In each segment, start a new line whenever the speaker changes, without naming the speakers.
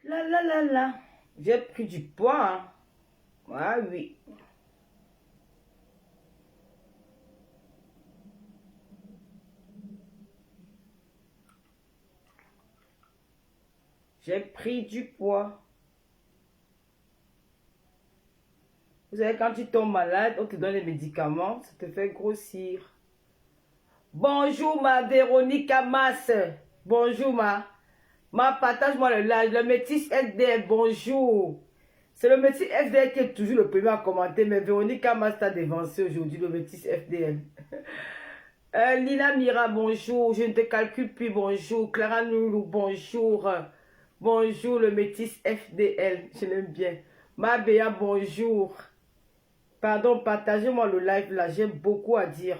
La la la la. J'ai pris du poids. Hein. Ah oui. J'ai pris du poids. Vous savez, quand tu tombes malade, on te donne des médicaments, ça te fait grossir. Bonjour ma Véronique Amas. Bonjour ma partage-moi le live. Le métis FDL, bonjour. C'est le métis FDL qui est toujours le premier à commenter, mais Véronique Amas t'a dévancé aujourd'hui, le métis FDL. Lina Mira, bonjour. Je ne te calcule plus, bonjour. Clara Noulou, bonjour. Bonjour, le métis FDL, je l'aime bien. Ma Béa, bonjour. Pardon, partagez-moi le live là, j'ai beaucoup à dire.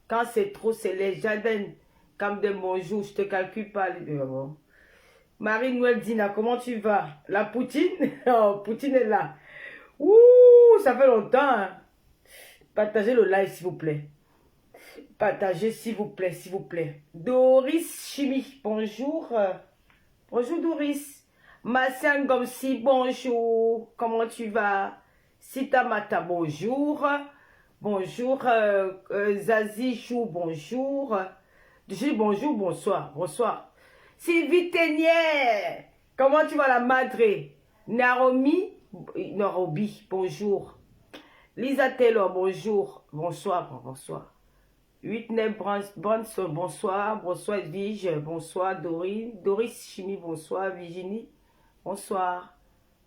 Quand c'est trop, c'est les jardins. Comme de bonjour, je te calcule pas. Marie-Noël Dina, comment tu vas? La Poutine? Oh, Poutine est là. Ouh, ça fait longtemps. Hein? Partagez le live, s'il vous plaît. Partagez, s'il vous plaît, s'il vous plaît. Doris Chimie, bonjour. Bonjour Doris. Massin Gomsi, bonjour. Comment tu vas? Sita Mata, bonjour. Bonjour. Zazie Chou, bonjour. Je dis bonjour, bonsoir, bonsoir. Sylvie Ténière, comment tu vas la madre? Naromi, bonjour. Lisa Taylor, bonjour. Bonsoir, bonsoir. Whitney Branson, bonsoir. Bonsoir Vige, bonsoir Dorine. Doris Chimie, bonsoir. Virginie, bonsoir.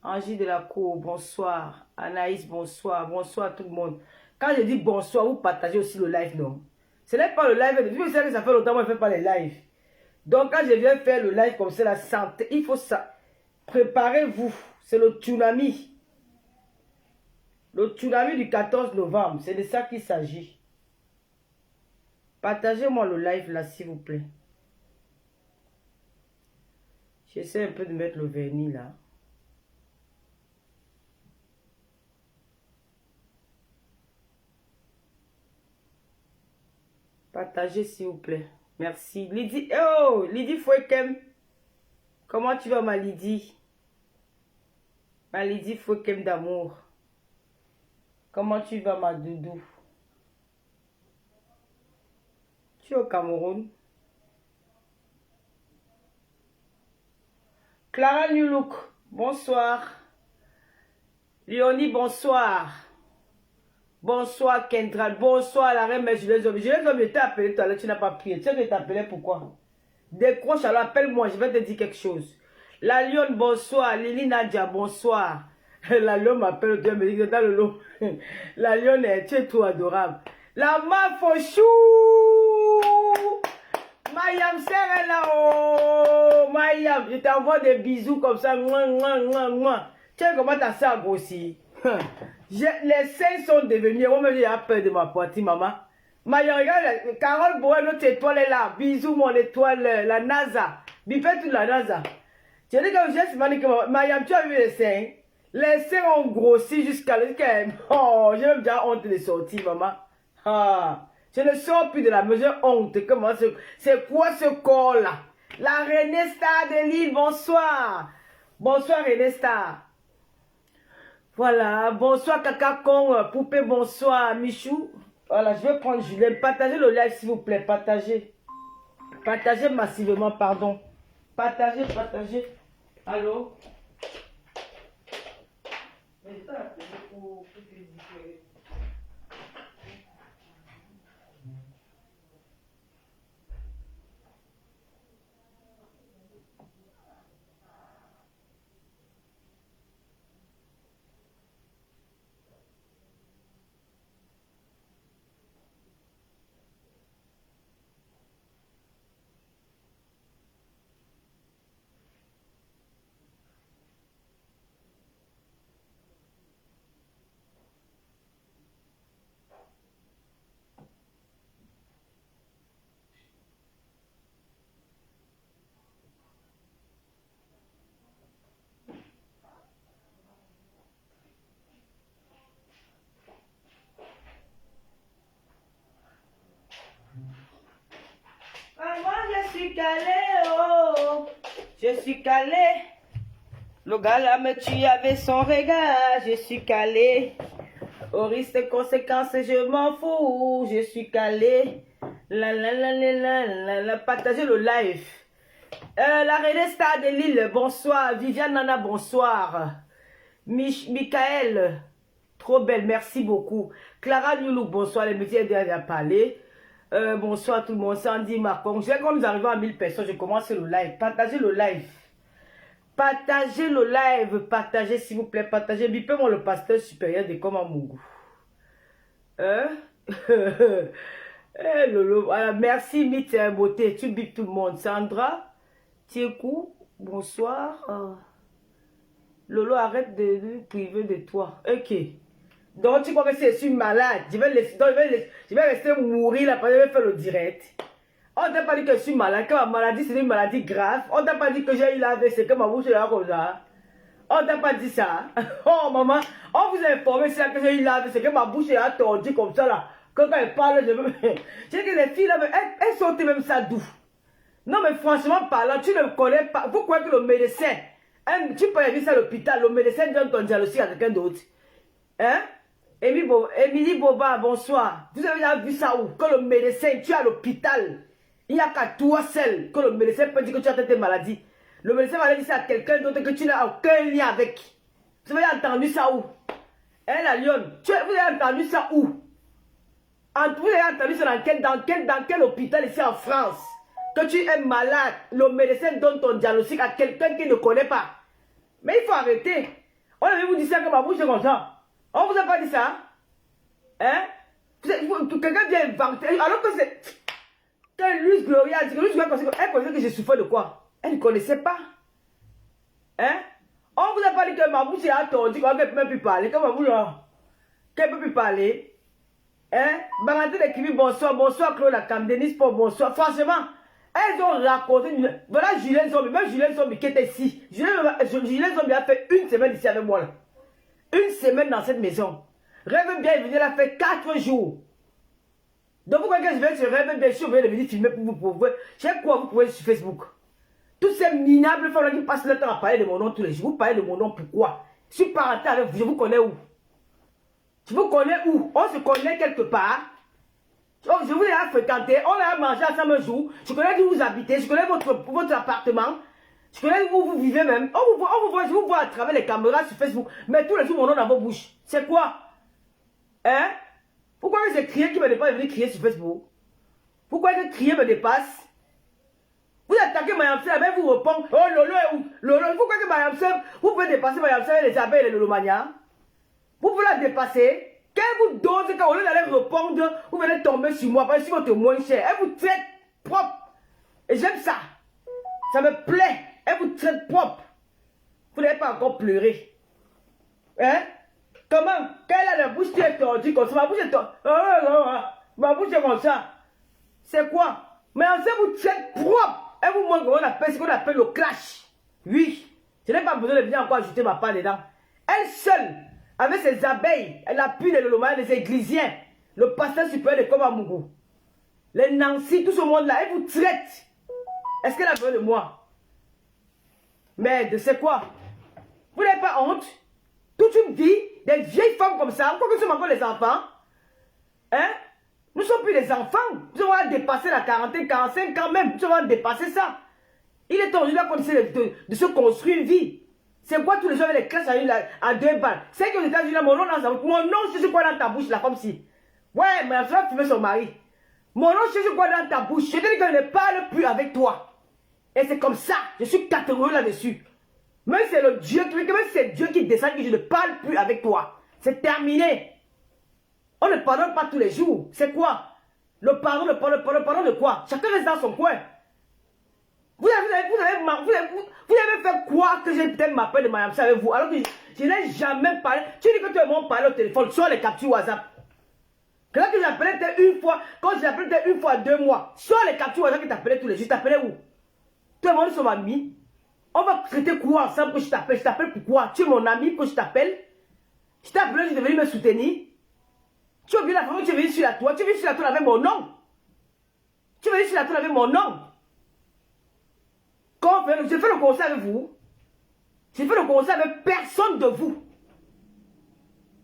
Angie de la Cour, bonsoir. Anaïs, bonsoir. Bonsoir tout le monde. Quand je dis bonsoir, vous partagez aussi le live, non? Ce n'est pas le live. Vous savez que ça fait longtemps que je ne fais pas les lives. Donc quand je viens faire le live comme c'est la santé, il faut ça. Préparez-vous. C'est le tsunami. Le tsunami du 14 novembre. C'est de ça qu'il s'agit. Partagez-moi le live là, s'il vous plaît. J'essaie un peu de mettre le vernis là. Partagez s'il vous plaît. Merci. Lydie, oh, Lydie Fouekem. Comment tu vas ma Lydie? Ma Lydie Fouekem d'amour. Comment tu vas ma doudou? Tu es au Cameroun? Clara Newlook, bonsoir. Léonie, bonsoir. Bonsoir Kendra, bonsoir la reine, mais je les hommes. Je les hommes, je t'ai appelé tout à l'heure, tu n'as pas prié. Tu sais que je t'appelais pourquoi? Décroche, alors appelle-moi, je vais te dire quelque chose. La Lionne, bonsoir. Lily Nadia, bonsoir. La Lionne m'appelle, tu me dit dans le lot. La Lionne, tu es trop adorable. La Mafochou! Mayam, c'est là, oh! Mayam, je t'envoie des bisous comme ça. Mouah, mouah, mouah, mouah. Tu sais comment ta soeur grossit? Les seins sont devenus, on me dit, a peur de ma poitrine, maman. Maya, regarde, Carole Boé, notre étoile est là. Bisous, mon étoile, la NASA. Bipette toute la NASA. Tu dis que j'ai dit que Maya, tu as vu les seins? Les seins ont grossi jusqu'à. Oh, j'ai même déjà honte de sortir, maman. Ah, je ne sors plus de la mesure honte. Comment c'est quoi ce corps-là? La René Star de Lille, bonsoir. Bonsoir, René Star. Voilà, bonsoir Kaka Kong, Poupée, bonsoir Michou. Voilà, je vais prendre Julien. Partagez le live s'il vous plaît, partagez. Partagez massivement, pardon. Partagez, partagez. Allô? Mais ça, c'est pour ah, moi je suis calé, oh, je suis calé. Le gars là me tue avec son regard, je suis calé. Au risque de conséquences, je m'en fous, je suis calé. Partagez le live. La René Star de Lille, bonsoir. Viviane Nana, bonsoir. Michael, trop belle, merci beaucoup. Clara Nyoulou, bonsoir. Les métiers déjà parlé. Bonsoir tout le monde. Sandy Macron. Quand nous arrivons à 1000 personnes, je commence le live. Partagez le live. Partagez le live. Partagez s'il vous plaît. Partagez. Bipez-moi le pasteur supérieur de Komamougou. Lolo. Voilà, merci Mythe Beauté. Tu bipes tout le monde. Sandra, Tiekou, bonsoir. Lolo, arrête de nous priver de toi. Ok. Donc tu crois que si je suis malade, je vais rester mourir là, parce que je vais faire le direct. On t'a pas dit que je suis malade, que ma maladie c'est une maladie grave. On t'a pas dit que j'ai eu l'AVC, que ma bouche est là comme ça. On t'a pas dit ça. Oh maman, on vous a informé ça que j'ai eu l'AVC, que ma bouche est là tordue comme ça là. Quand elle parle, je veux... J'ai que les filles là, elles sortent même ça d'où? Non mais franchement parlant, tu ne connais pas. Vous croyez que le médecin, tu peux aller à l'hôpital, le médecin donne ton diagnostic à quelqu'un d'autre. Hein? Émilie Boba, bonsoir. Vous avez déjà vu ça où? Que le médecin, tu es à l'hôpital. Il n'y a qu'à toi seul que le médecin peut dire que tu as tes maladies. Le médecin va dire ça à quelqu'un d'autre que tu n'as aucun lien avec. Vous avez entendu ça où? Hein, la lionne? Vous avez entendu ça où? Vous avez entendu ça dans quel hôpital ici en France? Que tu es malade, le médecin donne ton diagnostic à quelqu'un qui ne connaît pas. Mais il faut arrêter. On avait vous dit ça que ma bouche est comme ça. On vous a pas dit ça? Hein? Quelqu'un vient inventer. Alors que c'est... Luce Gloria, elle connaissait que je souffrais de quoi? Elle ne connaissait pas. Hein? On vous a pas dit que ma bouche est attendue, qu'elle ne peut même plus parler. Comme vous là. Qu'elle ne peut plus parler. Hein? Baranté d'écrire bonsoir, bonsoir Claude Lakam, Denis pour bonsoir. Franchement, elles ont raconté. Voilà Julien Zombie, même Julien Zombie qui était ici. Julien Zombie a fait une semaine ici avec moi là. Une semaine dans cette maison. Rêve bien, il venait là faire 4 jours. Donc vous croyez que je vais sur Rêve bien, je suis venir filmer pour vous. Je sais quoi vous pouvez sur Facebook. Tous ces minables femmes qui passent le temps à parler de mon nom tous les jours. Vous parlez de mon nom, pourquoi? Je suis parenté avec vous, je vous connais où? Je vous connais où? On se connaît quelque part. Oh, je vous ai fréquenté, on a mangé ensemble un jour. Je connais où vous habitez, je connais votre appartement. Je connais où vous vivez même. Je vous vois à travers les caméras sur Facebook. Mais tous les jours, mon nom dans vos bouches. C'est quoi? Hein? Pourquoi j'ai crié qui me dépasse venir crier sur Facebook? Pourquoi que crier me dépasse? Vous attaquez Mayam Sel, mais vous répondez. Oh, Lolo est où? Lolo, pourquoi que Mayam Sel, vous pouvez dépasser Mayam Sel et les abeilles et les Lolomania? Vous pouvez la dépasser? Qu'elle vous dose quand au lieu d'aller répondre, vous venez tomber sur moi parce que votre moins cher. Elle vous traite propre. Et j'aime ça. Ça me plaît. Elle vous traite propre. Vous n'avez pas encore pleuré. Hein? Comment? Quand elle a la bouche qui est tordue comme ça, ma bouche est tordue. Ma bouche est comme ça. C'est quoi? Mais en fait, vous traite propre. Elle vous montre ce qu'on appelle le clash. Oui. Je n'ai pas besoin de bien encore ajouter ma part dedans. Elle seule, avec ses abeilles, elle appuie les Lolomans, les églisiens, le pasteur supérieur de Komamougou, les Nancy, tout ce monde-là, elle vous traite. Est-ce qu'elle a besoin de moi? Mais c'est quoi? Vous n'avez pas honte? Toute une vie, des vieilles femmes comme ça, pourquoi nous sommes encore les enfants? Hein? Nous ne sommes plus les enfants. Nous avons dépassé la quarantaine, 45 ans même. Nous avons dépassé ça. Il est temps de se construire une vie. C'est quoi tous les gens avec les classes à 2 balles? C'est qu'aux États-Unis, mon nom dans sa bouche. Mon nom, je sais quoi dans ta bouche, la femme-ci. Ouais, mais elle va fumer son mari. Mon nom, je sais quoi dans ta bouche. Je te dis que je ne parle plus avec toi. Et c'est comme ça. Je suis catégorique là-dessus. Même c'est le Dieu qui descend que je ne parle plus avec toi. C'est terminé. On ne pardonne pas tous les jours. C'est quoi? Le pardon de quoi? Chacun reste dans son coin. Vous avez fait quoi que j'ai peut-être m'appelé de Mayam avec vous? Alors que je n'ai jamais parlé. Tu dis que tu m'as parlé au téléphone sur les captures WhatsApp. Que là que j'appelais une fois, quand j'appelais une fois 2 mois, sur les captures WhatsApp que tu appelais tous les jours, tu t'appelais où? Tu es mon sur ma ami. On va traiter quoi ensemble que je t'appelle? Je t'appelle pourquoi? Tu es mon ami que je t'appelle? Je t'ai appelé, je devais me soutenir. Tu as vu la famille, tu es venu sur la toile. Tu es venu sur la toile avec mon nom. Tu es venu sur la toile avec mon nom. Quand je fais le concert avec vous. Je ne fais le conseil avec personne de vous.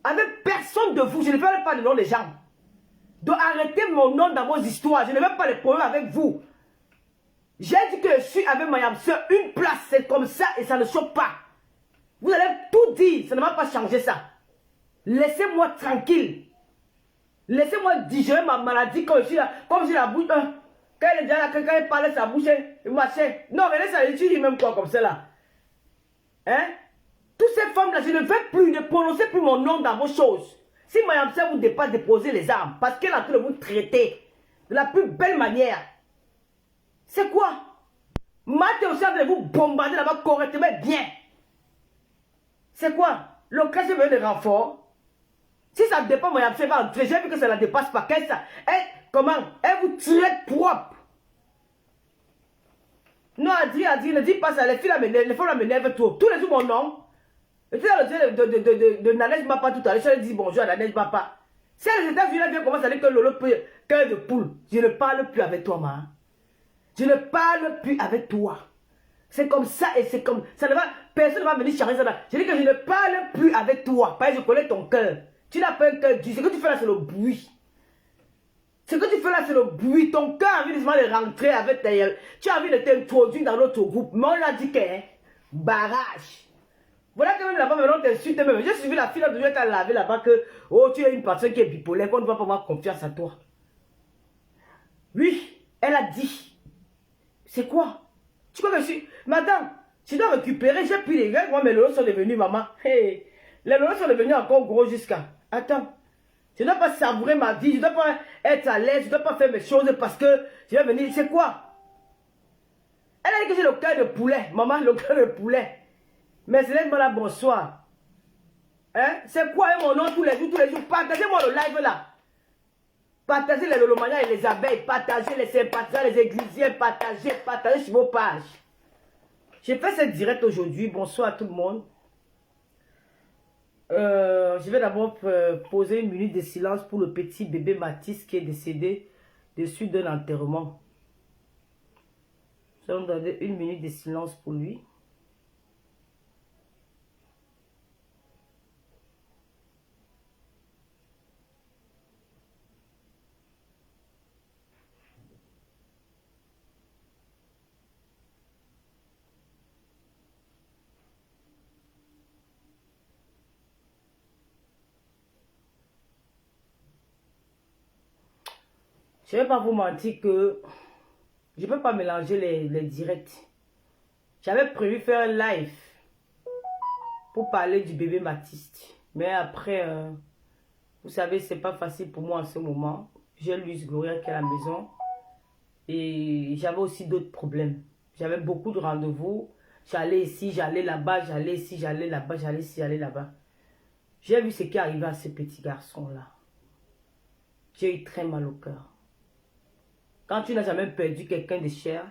Avec personne de vous. Je ne fais pas le nom des gens. Donc arrêtez mon nom dans vos histoires. Je ne veux pas les problèmes avec vous. J'ai dit que je suis avec Mayam Soeur. Une place, c'est comme ça et ça ne choque pas. Vous allez tout dire. Ça ne va pas changer ça. Laissez-moi tranquille. Laissez-moi digérer ma maladie quand je suis là. Comme j'ai la bouche. Quand elle est déjà là, quand elle parle, sa bouche, elle marchait. Non, mais laissez-la, tu dis même quoi comme ça là. Hein? Toutes ces femmes-là, je ne veux plus, ne prononcer plus mon nom dans vos choses. Si Mayam Soeur vous dépasse, déposez les armes. Parce qu'elle est en train de vous traiter de la plus belle manière. C'est quoi? Maté aussi de vous bombarder là-bas correctement bien. C'est quoi? Le cas veut des renforts. Si ça dépend, Mayam Soeur va entrer. J'ai vu que ça ne la dépasse pas. Comment? Elle vous traite propre. Non, Adri, ne dis pas ça. Les filles la m'énervent trop. Tous les jours, mon nom. Et tu sais, le de Nanège Mapa tout à l'heure, je lui dis bonjour à Nanège Mapa. Si les États-Unis viennent commencer à dire que Lolo cœur de poule, je ne parle plus avec toi, ma. Je ne parle plus avec toi. C'est comme ça et c'est comme ça. Personne ne va venir changer ça. Je dis que je ne parle plus avec toi. Parce que je connais ton cœur. Tu n'as pas un cœur dur. Ce que tu fais là, c'est le bruit. Ce que tu fais là, c'est le bruit. Ton cœur a envie de rentrer avec ta gueule. Tu as envie de t'introduire dans notre groupe. Mais on l'a dit que, hein, barrage. Voilà que même là-bas, maintenant, t'insultes même. J'ai suivi la fille là, de qu'elle lavé là-bas que, oh, tu es une personne qui est bipolaire, qu'on ne va pas avoir confiance à toi. Oui, elle a dit. C'est quoi? Tu crois que je suis... Madame, tu dois récupérer. J'ai pris les règles, moi, mes lolos sont devenus, maman. Hey, les lolos sont devenus encore gros jusqu'à... Attends. Je ne dois pas savourer ma vie, je ne dois pas être à l'aise, je ne dois pas faire mes choses parce que je vais venir. C'est quoi? Elle a dit que j'ai le cœur de poulet. Maman, le cœur de poulet. Mais c'est là, bonsoir. Hein? C'est quoi mon nom tous les jours? Partagez-moi le live là. Partagez les lolomanias et les abeilles. Partagez les sympathisants, les églisiens. Partagez sur vos pages. J'ai fait cette direct aujourd'hui. Bonsoir à tout le monde. Je vais d'abord poser une minute de silence pour le petit bébé Mathis qui est décédé de suite d'un enterrement. Nous allons donner une minute de silence pour lui. Je ne vais pas vous mentir que je ne peux pas mélanger les directs. J'avais prévu faire un live pour parler du bébé Mathis. Mais après, vous savez, c'est pas facile pour moi en ce moment. J'ai Luis Gloria qui est à la maison. Et j'avais aussi d'autres problèmes. J'avais beaucoup de rendez-vous. J'allais ici, j'allais là-bas, j'allais ici, j'allais là-bas, j'allais ici, j'allais là-bas. J'ai vu ce qui arrivait à ce petit garçon-là. J'ai eu très mal au cœur. Quand tu n'as jamais perdu quelqu'un de cher,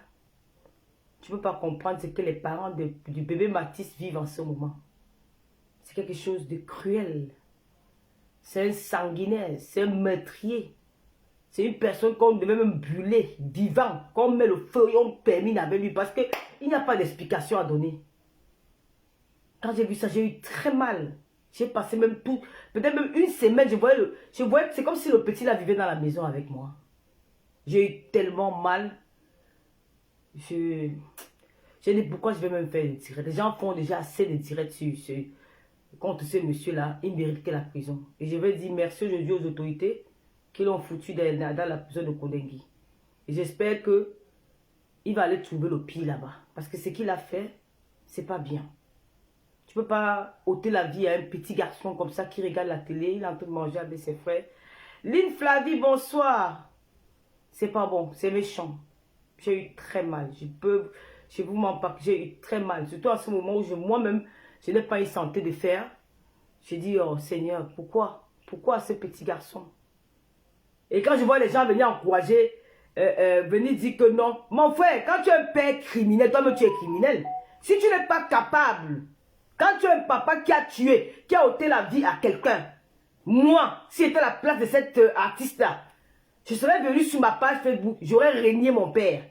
tu ne peux pas comprendre ce que les parents du bébé Mathis vivent en ce moment. C'est quelque chose de cruel. C'est un sanguinaire, c'est un meurtrier. C'est une personne qu'on devait même brûler, vivant, qu'on met le feu et on termine avec lui parce qu'il n'y a pas d'explication à donner. Quand j'ai vu ça, j'ai eu très mal. J'ai passé même peut-être même une semaine, je voyais c'est comme si le petit là vivait dans la maison avec moi. J'ai eu tellement mal. J'ai dit pourquoi je vais même faire des directs. Les gens font déjà assez de directs contre ce monsieur-là. Il mérite que la prison. Et je vais dire merci aujourd'hui aux autorités qui l'ont foutu dans la prison de Kodengui. Et j'espère que il va aller trouver le pire là-bas. Parce que ce qu'il a fait, c'est pas bien. Tu peux pas ôter la vie à un petit garçon comme ça qui regarde la télé. Il est en train de manger avec ses frères. Lynn Flavie, bonsoir. C'est pas bon, c'est méchant. J'ai eu très mal. Je vous mens pas, j'ai eu très mal. Surtout à ce moment où moi-même, je n'ai pas eu santé de fer. J'ai dit, oh Seigneur, pourquoi? Pourquoi ce petit garçon? Et quand je vois les gens venir encourager, venir dire que non. Mon frère, quand tu es un père criminel, toi-même tu es criminel. Si tu n'es pas capable, quand tu es un papa qui a tué, qui a ôté la vie à quelqu'un, moi, si j'étais à la place de cet artiste-là, je serais venu sur ma page Facebook, j'aurais régné mon père.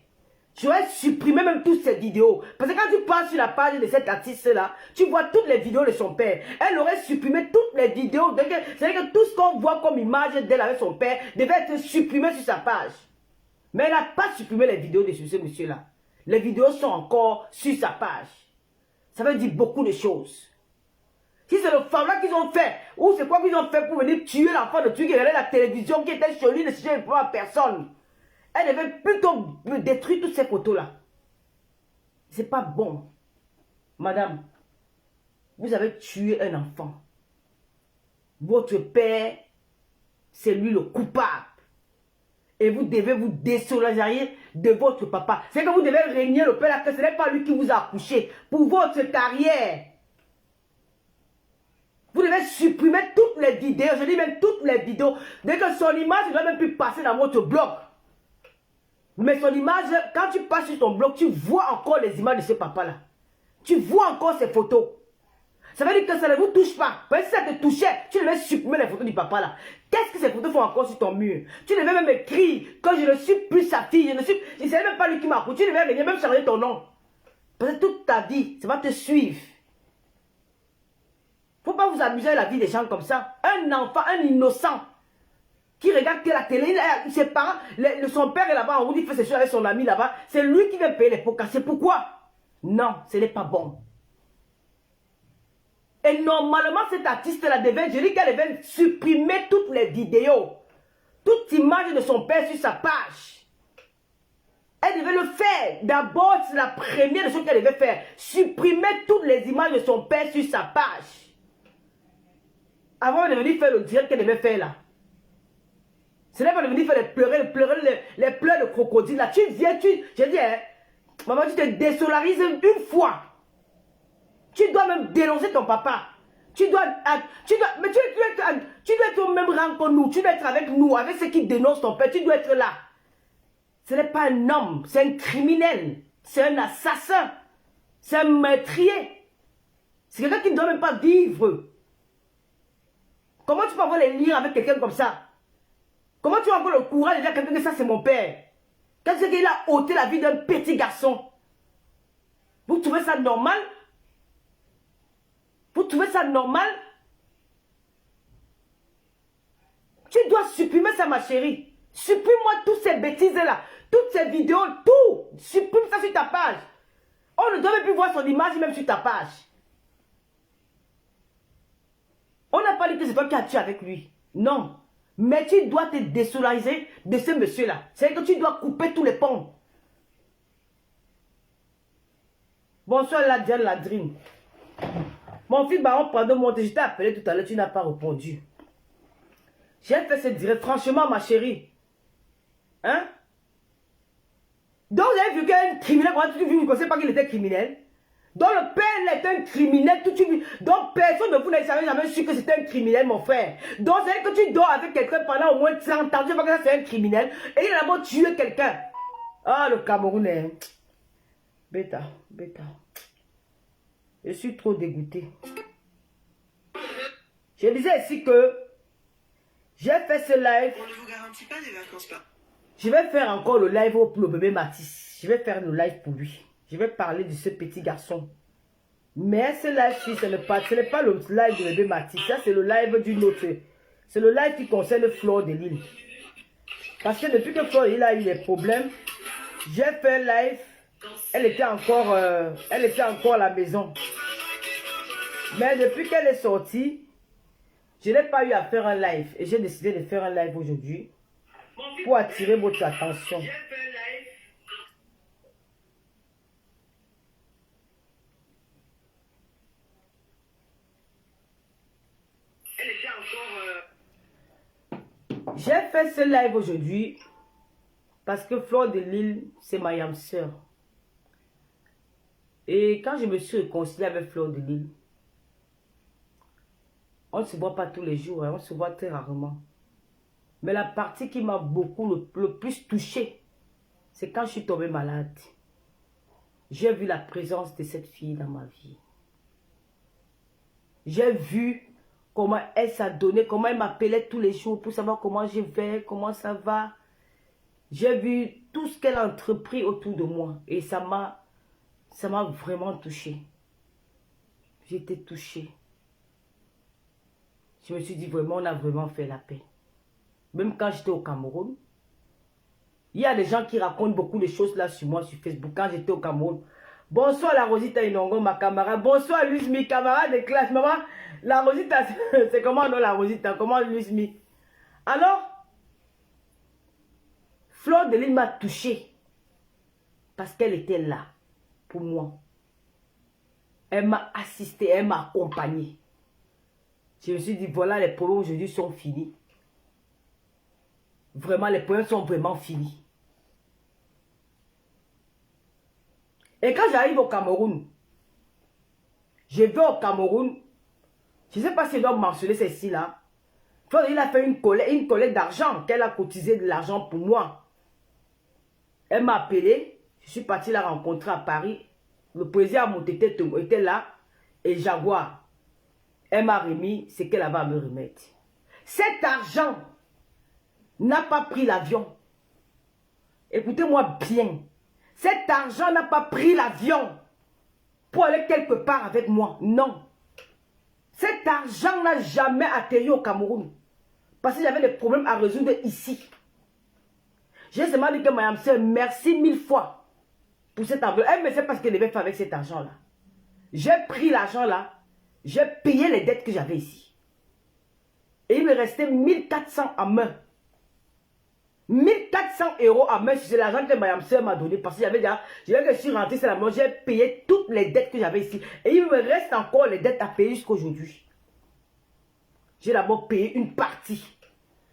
J'aurais supprimé même toutes ces vidéos. Parce que quand tu passes sur la page de cet artiste-là, tu vois toutes les vidéos de son père. Elle aurait supprimé toutes les vidéos. C'est-à-dire que tout ce qu'on voit comme image d'elle avec son père devait être supprimé sur sa page. Mais elle n'a pas supprimé les vidéos de ce monsieur-là. Les vidéos sont encore sur sa page. Ça veut dire beaucoup de choses. Si c'est le femme-là qu'ils ont fait, ou c'est quoi qu'ils ont fait pour venir tuer l'enfant de tuer qui regardait la télévision, qui était chez lui, ne sujet pas à personne. Elle devait plutôt détruire toutes ces photos-là. C'est pas bon. Madame, vous avez tué un enfant. Votre père, c'est lui le coupable. Et vous devez vous désolidariser de votre papa. C'est que vous devez régner le père, que ce n'est pas lui qui vous a accouché. Pour votre carrière. Vous devez supprimer toutes les vidéos. Je dis même toutes les vidéos. Dès que son image ne doit même plus passer dans votre blog. Mais son image, quand tu passes sur ton blog, tu vois encore les images de ce papa-là. Tu vois encore ses photos. Ça veut dire que ça ne vous touche pas. Parce que si ça te touchait, tu devais supprimer les photos du papa-là. Qu'est-ce que ces photos font encore sur ton mur? Tu devais même écrire que je ne suis plus sa fille. Je ne sais même pas lui qui m'a accouché. Tu devais venir même changer ton nom. Parce que toute ta vie, ça va te suivre. Faut pas vous amuser à la vie des gens comme ça. Un enfant, un innocent, qui regarde que la télé, ses parents, son père est là-bas, on vous dit fait ses choses avec son ami là-bas, c'est lui qui va payer les pots cassés. Pourquoi? Non, ce n'est pas bon. Et normalement, cet artiste-là devait, je dis qu'elle devait supprimer toutes les vidéos, toute image de son père sur sa page. Elle devait le faire. D'abord, c'est la première chose qu'elle devait faire. Supprimer toutes les images de son père sur sa page. Avant de venir faire le direct qu'elle devait faire là. Ce n'est pas de venir faire les pleurs de crocodile là. Tu viens, je dis, hein, maman, tu te désolarises une fois. Tu dois même dénoncer ton papa. Tu dois être au même rang que nous. Tu dois être avec nous, avec ceux qui dénoncent ton père. Tu dois être là. Ce n'est pas un homme, c'est un criminel. C'est un assassin. C'est un meurtrier. C'est quelqu'un qui ne doit même pas vivre. Comment tu peux avoir les liens avec quelqu'un comme ça? Comment tu vas avoir le courage de dire à quelqu'un que ça c'est mon père? Quand c'est qu'il a ôté la vie d'un petit garçon. Vous trouvez ça normal? Vous trouvez ça normal? Tu dois supprimer ça, ma chérie. Supprime-moi toutes ces bêtises-là. Toutes ces vidéos, tout. Supprime ça sur ta page. On ne doit même plus voir son image même sur ta page. On n'a pas dit que c'est toi qui as tué avec lui. Non. Mais tu dois te désolariser de ce monsieur-là. C'est-à-dire que tu dois couper tous les ponts. Bonsoir, la Diane Ladrine. Mon fils Baron, pardon, je t'ai appelé tout à l'heure, tu n'as pas répondu. J'ai fait ce direct, franchement, ma chérie. Hein? Donc, vous avez vu qu'un criminel, tu ne pensais pas qu'il était criminel? Donc, le père est un criminel. Donc, personne de vous n'a jamais su que c'était un criminel, mon frère. Donc, c'est que tu dors avec quelqu'un pendant au moins 30 ans. Tu sais pas que ça, c'est un criminel. Et il a d'abord tué quelqu'un. Ah, le Camerounais. Bêta. Je suis trop dégoûté. Je disais ici que j'ai fait ce live.
On ne vous garantit pas des vacances pas.
Je vais faire encore le live pour le bébé Matisse. Je vais faire le live pour lui. Je vais parler de ce petit garçon. Mais ce live-ci, ce n'est pas le live de bébé Matisse. Ça, c'est le live d'une autre. C'est le live qui concerne Fleur de Lille. Parce que depuis que Fleur de Lille a eu des problèmes, j'ai fait un live. Elle était encore à la maison. Mais depuis qu'elle est sortie, je n'ai pas eu à faire un live. Et j'ai décidé de faire un live aujourd'hui pour attirer votre attention. J'ai fait ce live aujourd'hui parce que Fleur de Lille, c'est ma yam sœur. Et quand je me suis réconciliée avec Fleur de Lille, on ne se voit pas tous les jours, hein, on se voit très rarement. Mais la partie qui m'a beaucoup le plus touchée, c'est quand je suis tombée malade. J'ai vu la présence de cette fille dans ma vie. J'ai vu comment elle s'est donnée, comment elle m'appelait tous les jours pour savoir comment je vais, comment ça va. J'ai vu tout ce qu'elle a entrepris autour de moi. Et ça m'a vraiment touché. J'étais touchée. Je me suis dit vraiment, on a vraiment fait la paix. Même quand j'étais au Cameroun, il y a des gens qui racontent beaucoup de choses là sur moi, sur Facebook, quand j'étais au Cameroun. Bonsoir la Rosita Inongo, ma camarade. Bonsoir Luismi, camarade de classe. Maman, la Rosita, c'est comment non la Rosita? Comment Luismi? Alors, Fleur de Lune m'a touchée. Parce qu'elle était là, pour moi. Elle m'a assisté, elle m'a accompagné. Je me suis dit, voilà, les problèmes aujourd'hui sont finis. Vraiment, les problèmes sont vraiment finis. Et quand j'arrive au Cameroun, je vais au Cameroun, je ne sais pas si je dois mentionner celle-ci-là. Il a fait une collecte d'argent, qu'elle a cotisé de l'argent pour moi. Elle m'a appelé, je suis parti la rencontrer à Paris. Le président Motete était là, et Jaguar. Elle m'a remis ce qu'elle avait à me remettre. Cet argent n'a pas pris l'avion. Écoutez-moi bien. Cet argent n'a pas pris l'avion pour aller quelque part avec moi. Non. Cet argent n'a jamais atterri au Cameroun. Parce qu'il y avait des problèmes à résoudre ici. J'ai seulement dit que Mme Sœur, merci 1000 fois pour cet argent. Elle ne sait pas ce qu'elle devait faire avec cet argent-là. J'ai pris l'argent là. J'ai payé les dettes que j'avais ici. Et il me restait 1400 à main. 1400 € à main, c'est l'argent que Mme Sœur m'a donné. Parce que je suis rentré, c'est la main, j'ai payé toutes les dettes que j'avais ici. Et il me reste encore les dettes à payer jusqu'à aujourd'hui. J'ai d'abord payé une partie.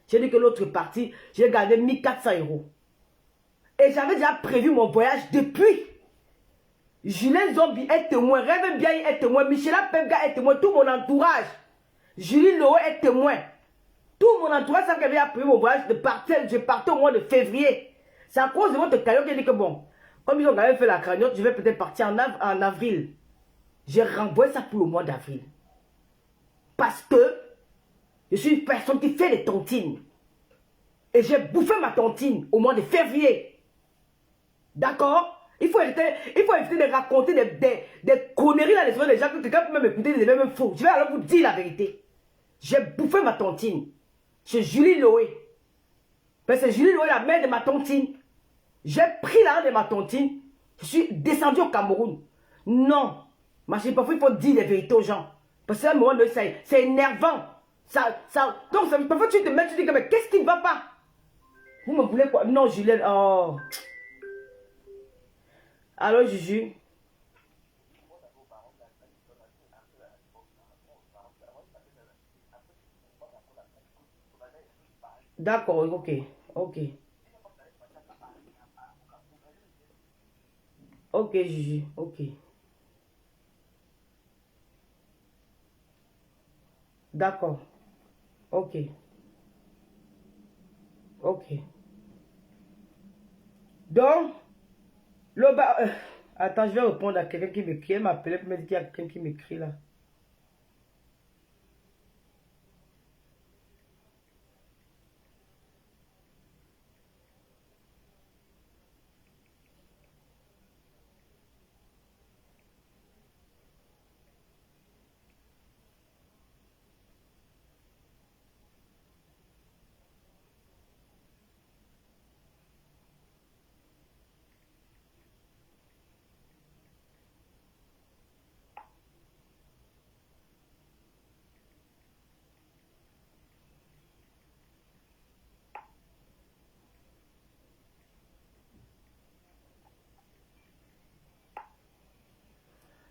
J'ai dit que l'autre partie, j'ai gardé 1400 €. Et j'avais déjà prévu mon voyage depuis. Julien Zombie est témoin, Rêve Bien est témoin, Michela Pemga est témoin, tout mon entourage. Julie Loé est témoin. Tout mon entourage, ça qu'elle avait prévu mon voyage, je partais au mois de février. C'est à cause de votre cagnotte qui dit que bon, comme ils ont quand même fait la cagnotte, je vais peut-être partir en avril. J'ai renvoyé ça pour le mois d'avril. Parce que je suis une personne qui fait des tontines. Et j'ai bouffé ma tontine au mois de février. D'accord? Il faut éviter de raconter des conneries dans les oreilles des gens que quelqu'un peut même écouter, des même faux. Je vais alors vous dire la vérité. J'ai bouffé ma tontine. Chez Julie Loé. Parce que Julie Loé, la mère de ma tontine. J'ai pris l'argent de ma tontine. Je suis descendu au Cameroun. Non. Ma chérie, parfois il faut dire la vérité aux gens. Parce qu'à un moment donné, c'est énervant. Donc, parfois tu te mets, tu dis, mais qu'est-ce qui ne va pas? Vous me voulez quoi? Non, Julienne. Oh. Alors, Juju. D'accord, ok. Ok. Ok, Juju. Ok. D'accord. Ok. Ok. Donc, attends, je vais répondre à quelqu'un qui m'écrit. Elle m'a appelé pour me dire qu'il y a quelqu'un qui m'écrit là.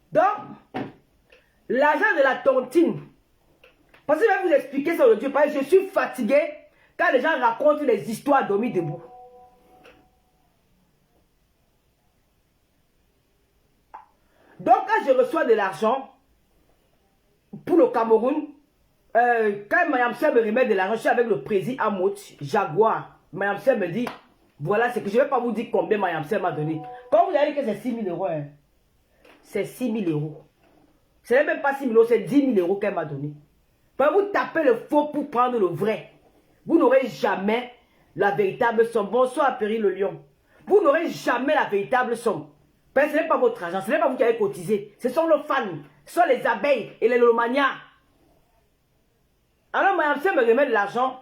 Donc, l'argent de la tontine. Parce que je vais vous expliquer ça aujourd'hui. Parce que je suis fatigué quand les gens racontent des histoires dormies debout. Donc, quand je reçois de l'argent pour le Cameroun, quand Mme Sœur me remet de l'argent, je suis avec le président Amout, Jaguar. Mme Sœur me dit, voilà, c'est que je ne vais pas vous dire combien Mme Sœur m'a donné. Quand vous avez dit que c'est 6 000 €, hein, c'est 6 000 €. Ce n'est même pas 6 000 €, c'est 10 000 € qu'elle m'a donné. Quand vous tapez le faux pour prendre le vrai, vous n'aurez jamais la véritable somme. Bonsoir, Péry le Lion. Vous n'aurez jamais la véritable somme. Parce que ce n'est pas votre argent, ce n'est pas vous qui avez cotisé. Ce sont nos fans, ce sont les abeilles et les lomanias. Alors, Mme me remet de l'argent.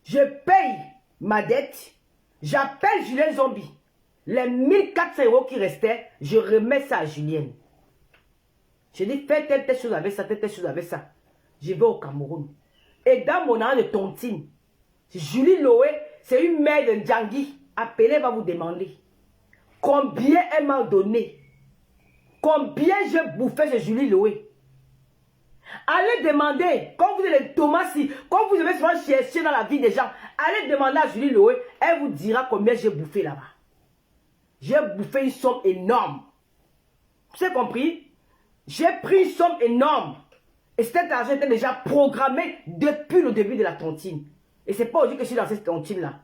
Je paye ma dette. J'appelle Julien Zombie. Les 1400 € qui restaient, je remets ça à Julienne. Je dis, fais telle chose avec ça, telle chose avec ça. Je vais au Cameroun. Et dans mon an de tontine, Julie Loé, c'est une mère de Ndjangui. Appelez, va vous demander. Combien elle m'a donné? Combien j'ai bouffé chez Julie Loé? Allez demander, quand vous êtes les Thomas-ci, quand vous avez souvent cherché dans la vie des gens, allez demander à Julie Loé, elle vous dira combien j'ai bouffé là-bas. J'ai bouffé une somme énorme. Vous avez compris? J'ai pris une somme énorme. Et cet argent était déjà programmé depuis le début de la tontine. Et c'est pas aujourd'hui que je suis dans cette tontine-là.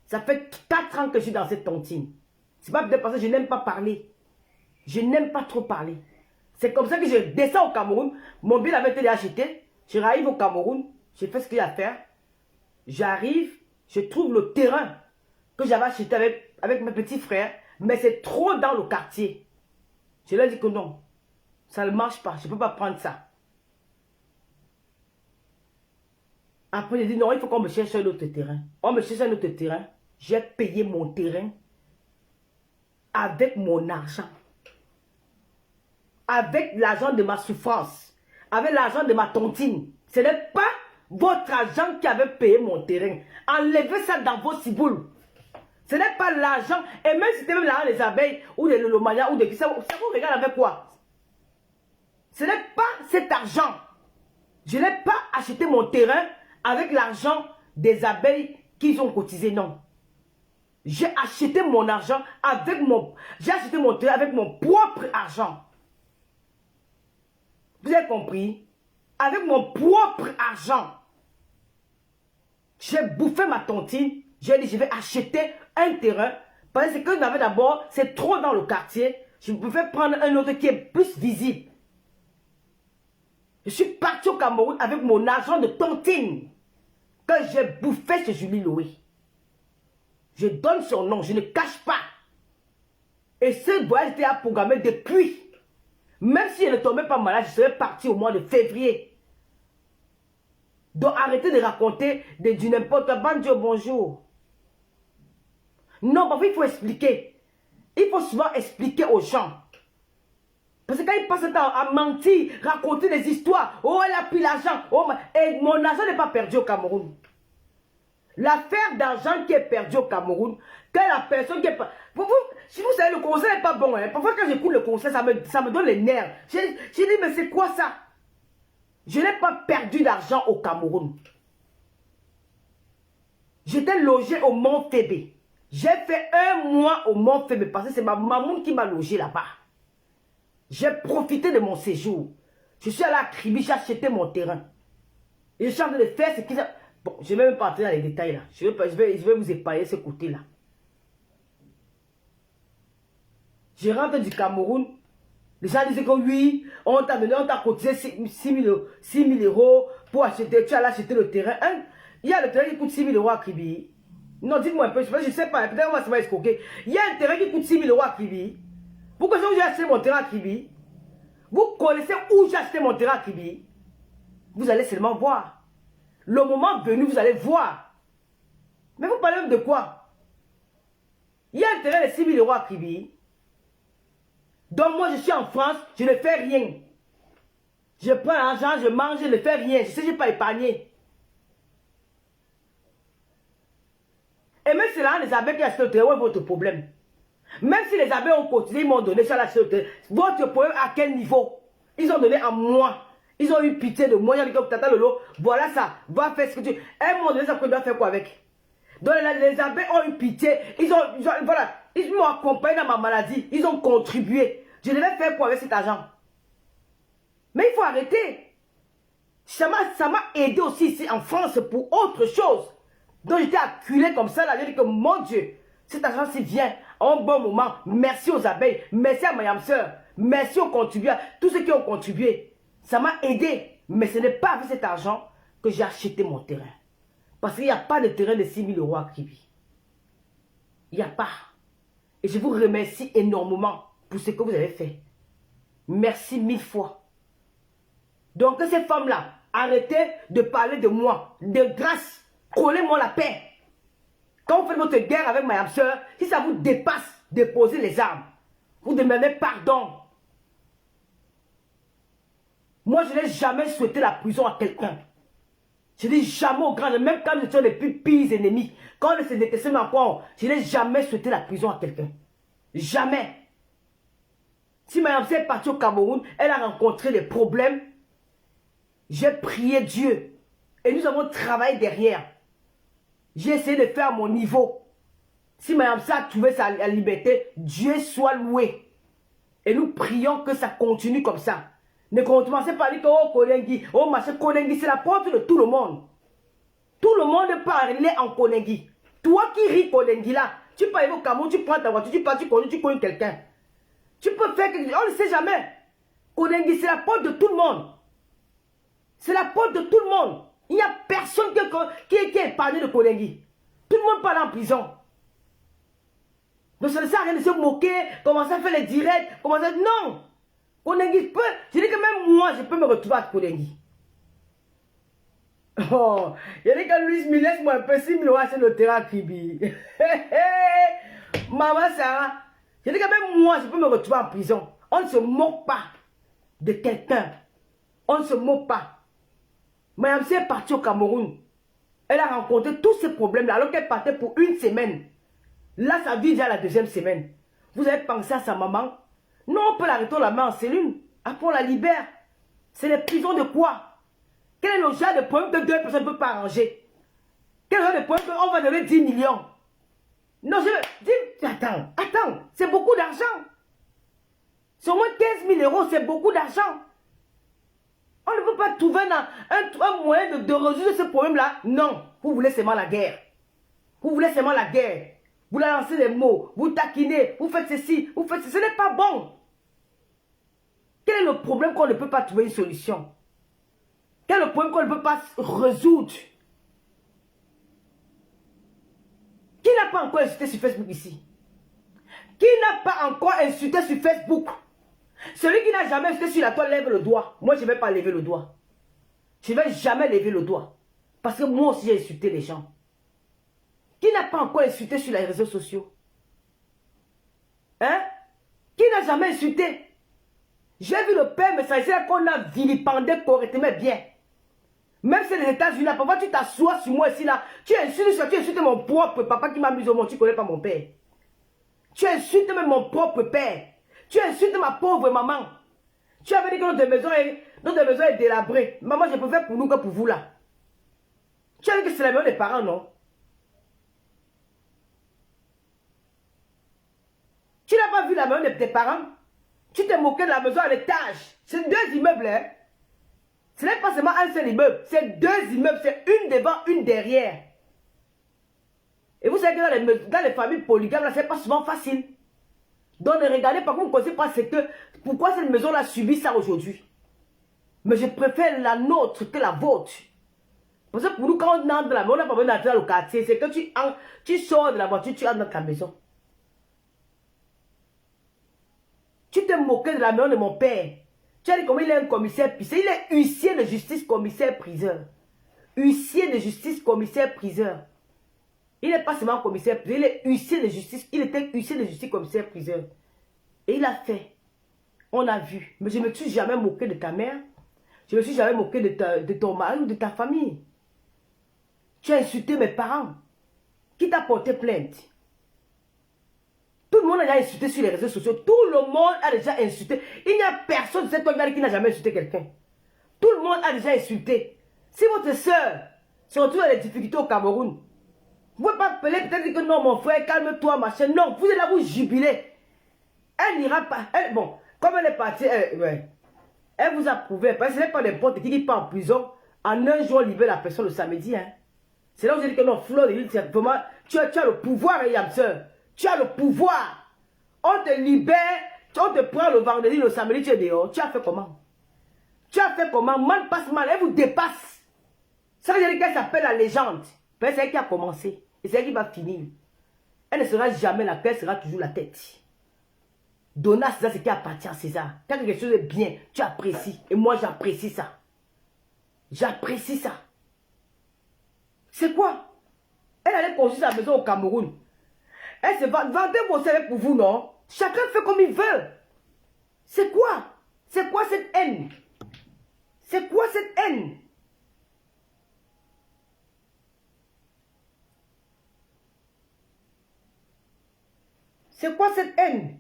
Ça fait 4 ans que je suis dans cette tontine. C'est pas peut-être parce que je n'aime pas parler. Je n'aime pas trop parler. C'est comme ça que je descends au Cameroun. Mon billet avait été acheté. Je arrive au Cameroun. Je fais ce qu'il y a à faire. J'arrive. Je trouve le terrain que j'avais acheté avec mes petits frères. Mais c'est trop dans le quartier. Je leur dis que non. Ça ne marche pas. Je ne peux pas prendre ça. Après, j'ai dit non, il faut qu'on me cherche un autre terrain. On me cherche un autre terrain. J'ai payé mon terrain avec mon argent. Avec l'argent de ma souffrance. Avec l'argent de ma tontine. Ce n'est pas votre argent qui avait payé mon terrain. Enlevez ça dans vos ciboules. Ce n'est pas l'argent. Et même si c'était même l'argent des abeilles ou des lolomania ou des... Ça vous regarde avec quoi? Ce n'est pas cet argent. Je n'ai pas acheté mon terrain avec l'argent des abeilles qu'ils ont cotisé, non. J'ai acheté mon argent avec mon... J'ai acheté mon terrain avec mon propre argent. Vous avez compris? Avec mon propre argent. J'ai bouffé ma tontine. J'ai dit, je vais acheter un terrain. Parce que j'en avais d'abord, c'est trop dans le quartier. Je pouvais prendre un autre qui est plus visible. Je suis parti au Cameroun avec mon argent de tontine. Que j'ai bouffé chez Julie Loé. Je donne son nom, je ne cache pas. Et ce voyage était à programmer depuis. Même si je ne tombais pas malade, je serais parti au mois de février. Donc arrêtez de raconter du n'importe quoi. Banjo, bonjour. Non, parfois il faut expliquer. Il faut souvent expliquer aux gens. Parce que quand ils passent le temps à mentir, raconter des histoires, oh elle a pris l'argent, oh, et mon argent n'est pas perdu au Cameroun. L'affaire d'argent qui est perdue au Cameroun, que la personne qui est pas... si vous savez, le conseil n'est pas bon. Hein. Parfois, quand j'écoute le conseil, ça me donne les nerfs. J'ai dit, mais c'est quoi ça? Je n'ai pas perdu d'argent au Cameroun. J'étais logé au Mont Fébé. J'ai fait 1 mois au Mont Fébé parce que c'est ma maman qui m'a logé là-bas. J'ai profité de mon séjour. Je suis allé à Kribi, j'ai acheté mon terrain. Et je suis en train de faire ce qu'ils ont... Bon, je ne vais même pas entrer dans les détails là. Je vais vous épargner ce côté-là. Je rentre du Cameroun. Les gens disaient que oui, on t'a donné, on t'a cotisé 6 000 € pour acheter. Tu as acheté le terrain. Hein? Il y a le terrain qui coûte 6 000 € à Kribi. Non, dites-moi un peu, je ne sais pas. Peut-être on va se faire escroquer. Il y a un terrain qui coûte 6 000 € à Kribi. Pourquoi j'ai acheté mon terrain à Kribi? Vous connaissez où j'ai acheté mon terrain à Kribi? Vous allez seulement voir. Le moment venu, vous allez voir. Mais vous parlez même de quoi? Il y a un terrain de 6 000 € à Kribi. Donc moi, je suis en France, je ne fais rien. Je prends l'argent, je mange, je ne fais rien. Je sais que je n'ai pas épargné. Et même si là, les abeilles qui achètent le terrain, où est votre problème? Même si les abeilles ont cotisé, ils m'ont donné ça, l'acheter le terrain. Votre problème, à quel niveau? Ils ont donné à moi. Ils ont eu pitié de moi. Ils ont dit que tata Lolo, voilà ça, va faire ce que tu... Elles m'ont donné ça, qu'on doit faire quoi avec? Donc les abeilles ont eu pitié. Voilà, ils m'ont accompagné dans ma maladie. Ils ont contribué. Je devais faire quoi avec cet argent? Mais il faut arrêter. Ça m'a aidé aussi ici en France pour autre chose. Donc j'étais acculé comme ça. Là, j'ai dit que mon Dieu, cet argent s'il vient à un bon moment. Merci aux abeilles. Merci à ma sœur. Merci aux contributeurs. Tous ceux qui ont contribué. Ça m'a aidé. Mais ce n'est pas avec cet argent que j'ai acheté mon terrain. Parce qu'il n'y a pas de terrain de 6 000 € à Kribi. Il n'y a pas. Et je vous remercie énormément pour ce que vous avez fait. Merci 1000 fois. Donc, ces femmes-là, arrêtez de parler de moi. De grâce, prenez-moi la paix. Quand vous faites votre guerre avec ma soeur, si ça vous dépasse, déposez les armes. Vous demandez pardon. Moi, je n'ai jamais souhaité la prison à quelqu'un. Je dis jamais au grand, même quand nous sommes les plus pires ennemis, quand on se déteste encore, je n'ai jamais souhaité la prison à quelqu'un. Jamais. Si Mme C est partie au Cameroun, elle a rencontré des problèmes. J'ai prié Dieu. Et nous avons travaillé derrière. J'ai essayé de faire à mon niveau. Si Mme C a trouvé sa liberté, Dieu soit loué. Et nous prions que ça continue comme ça. Ne commencez pas à dire que oh Konengi, oh machin Konengi, c'est la porte de tout le monde. Tout le monde parle en Konengi. Toi qui ris Konengi là, tu peux aller au Cameroun, tu prends ta voiture, tu pars, tu connais quelqu'un. Tu peux faire quelque chose, on ne sait jamais. Konengi, c'est la porte de tout le monde. C'est la porte de tout le monde. Il n'y a personne qui est épargné de Konengi. Tout le monde parle en prison. Donc ça ne sert à rien de se moquer, commencer à faire les directs, commencer à... Non. Konengi peut, je dis que même moi, je peux me retrouver à Konengi. Oh, il y a dit que Louis me laisse moi un peu, si me c'est le terrain Kribi. Maman Sarah, je dis que même moi, je peux me retrouver en prison. On ne se moque pas de quelqu'un. On ne se moque pas. Madame C est partie au Cameroun. Elle a rencontré tous ces problèmes-là alors qu'elle partait pour une semaine. Là, ça vit déjà la deuxième semaine. Vous avez pensé à sa maman? Non, on peut l'arrêter la main en cellule. Après, on la libère. C'est les prisons de quoi? Quel est le genre de problème que deux personnes ne peuvent pas arranger? Quel est le genre de problème qu'on va donner 10 millions? Non, je veux dire, attends, c'est beaucoup d'argent. C'est au moins 15 000 euros, c'est beaucoup d'argent. On ne peut pas trouver un moyen de résoudre ce problème-là. Non, vous voulez seulement la guerre. Vous voulez seulement la guerre. Vous lancez des mots, vous taquinez, vous faites ceci, vous faites ceci. Ce n'est pas bon. Quel est le problème qu'on ne peut pas trouver une solution? Quel est le problème qu'on ne peut pas résoudre? Qui n'a pas encore insulté sur Facebook ici? Qui n'a pas encore insulté sur Facebook? Celui qui n'a jamais insulté sur la toile lève le doigt. Moi, je ne vais pas lever le doigt. Je ne vais jamais lever le doigt. Parce que moi aussi, j'ai insulté les gens. Qui n'a pas encore insulté sur les réseaux sociaux? Hein? Qui n'a jamais insulté? J'ai vu le père messager qu'on a vilipendé correctement bien. Même si les États-Unis, parfois tu t'assois sur moi ici, là, tu insultes mon propre papa qui m'a mis au monde, tu ne connais pas mon père. Tu insultes même mon propre père. Tu insultes ma pauvre maman. Tu avais dit que notre maison est délabrée. Maman, je peux faire pour nous que pour vous là. Tu as dit que c'est la maison des parents, non? Tu n'as pas vu la maison de tes parents? Tu t'es moqué de la maison à l'étage. C'est deux immeubles, hein? Ce n'est pas seulement un seul immeuble. C'est deux immeubles. C'est une devant, une derrière. Et vous savez que dans les familles polygames, ce n'est pas souvent facile. Donc ne regardez pas, vous ne connaissez pas pourquoi cette maison-là subit ça aujourd'hui. Mais je préfère la nôtre que la vôtre. Parce que pour nous, quand on entre dans la maison, on n'a pas besoin d'entrer dans le quartier. C'est que tu sors de la voiture, tu entres dans ta maison. Tu t'es moqué de la maison de mon père. Tu as dit comment il est un commissaire priseur. Il est huissier de justice, commissaire priseur. Huissier de justice, commissaire priseur. Il n'est pas seulement commissaire priseur, il est huissier de justice. Il était huissier de justice, commissaire priseur. Et il a fait. On a vu. Mais je ne me suis jamais moqué de ta mère. Je ne me suis jamais moqué de ton mari ou de ta famille. Tu as insulté mes parents. Qui t'a porté plainte? Tout le monde a déjà insulté sur les réseaux sociaux. Tout le monde a déjà insulté. Il n'y a personne de cette famille qui n'a jamais insulté quelqu'un. Tout le monde a déjà insulté. Si votre soeur se retrouve dans les difficultés au Cameroun, vous ne pouvez pas appeler, peut-être dire que non, mon frère, calme-toi, machin. Non, vous êtes là, vous jubilez. Elle n'ira pas. Bon, comme elle est partie, elle vous a prouvé. Parce que ce n'est pas n'importe qui part en prison. En un jour, on libère la personne le samedi. Hein. C'est là où j'ai dit que non, Fleur de l'île, c'est vraiment. Tu as le pouvoir, Yamseur. Tu as le pouvoir. On te libère. On te prend le vendredi, le samedi, tu es dehors. Tu as fait comment? Tu as fait comment? Mal passe mal. Elle vous dépasse. Ça veut dire qu'elle s'appelle la légende. C'est elle qui a commencé. Et c'est elle qui va finir. Elle ne sera jamais la paix, sera toujours la tête. Donner à César ce qui appartient à César. Quand quelque chose est bien, tu apprécies. Et moi, j'apprécie ça. J'apprécie ça. C'est quoi? Elle allait construire sa maison au Cameroun. Elle se vend. Vendez vos services pour vous, non? Chacun fait comme il veut. C'est quoi? C'est quoi cette haine? C'est quoi cette haine? C'est quoi cette haine?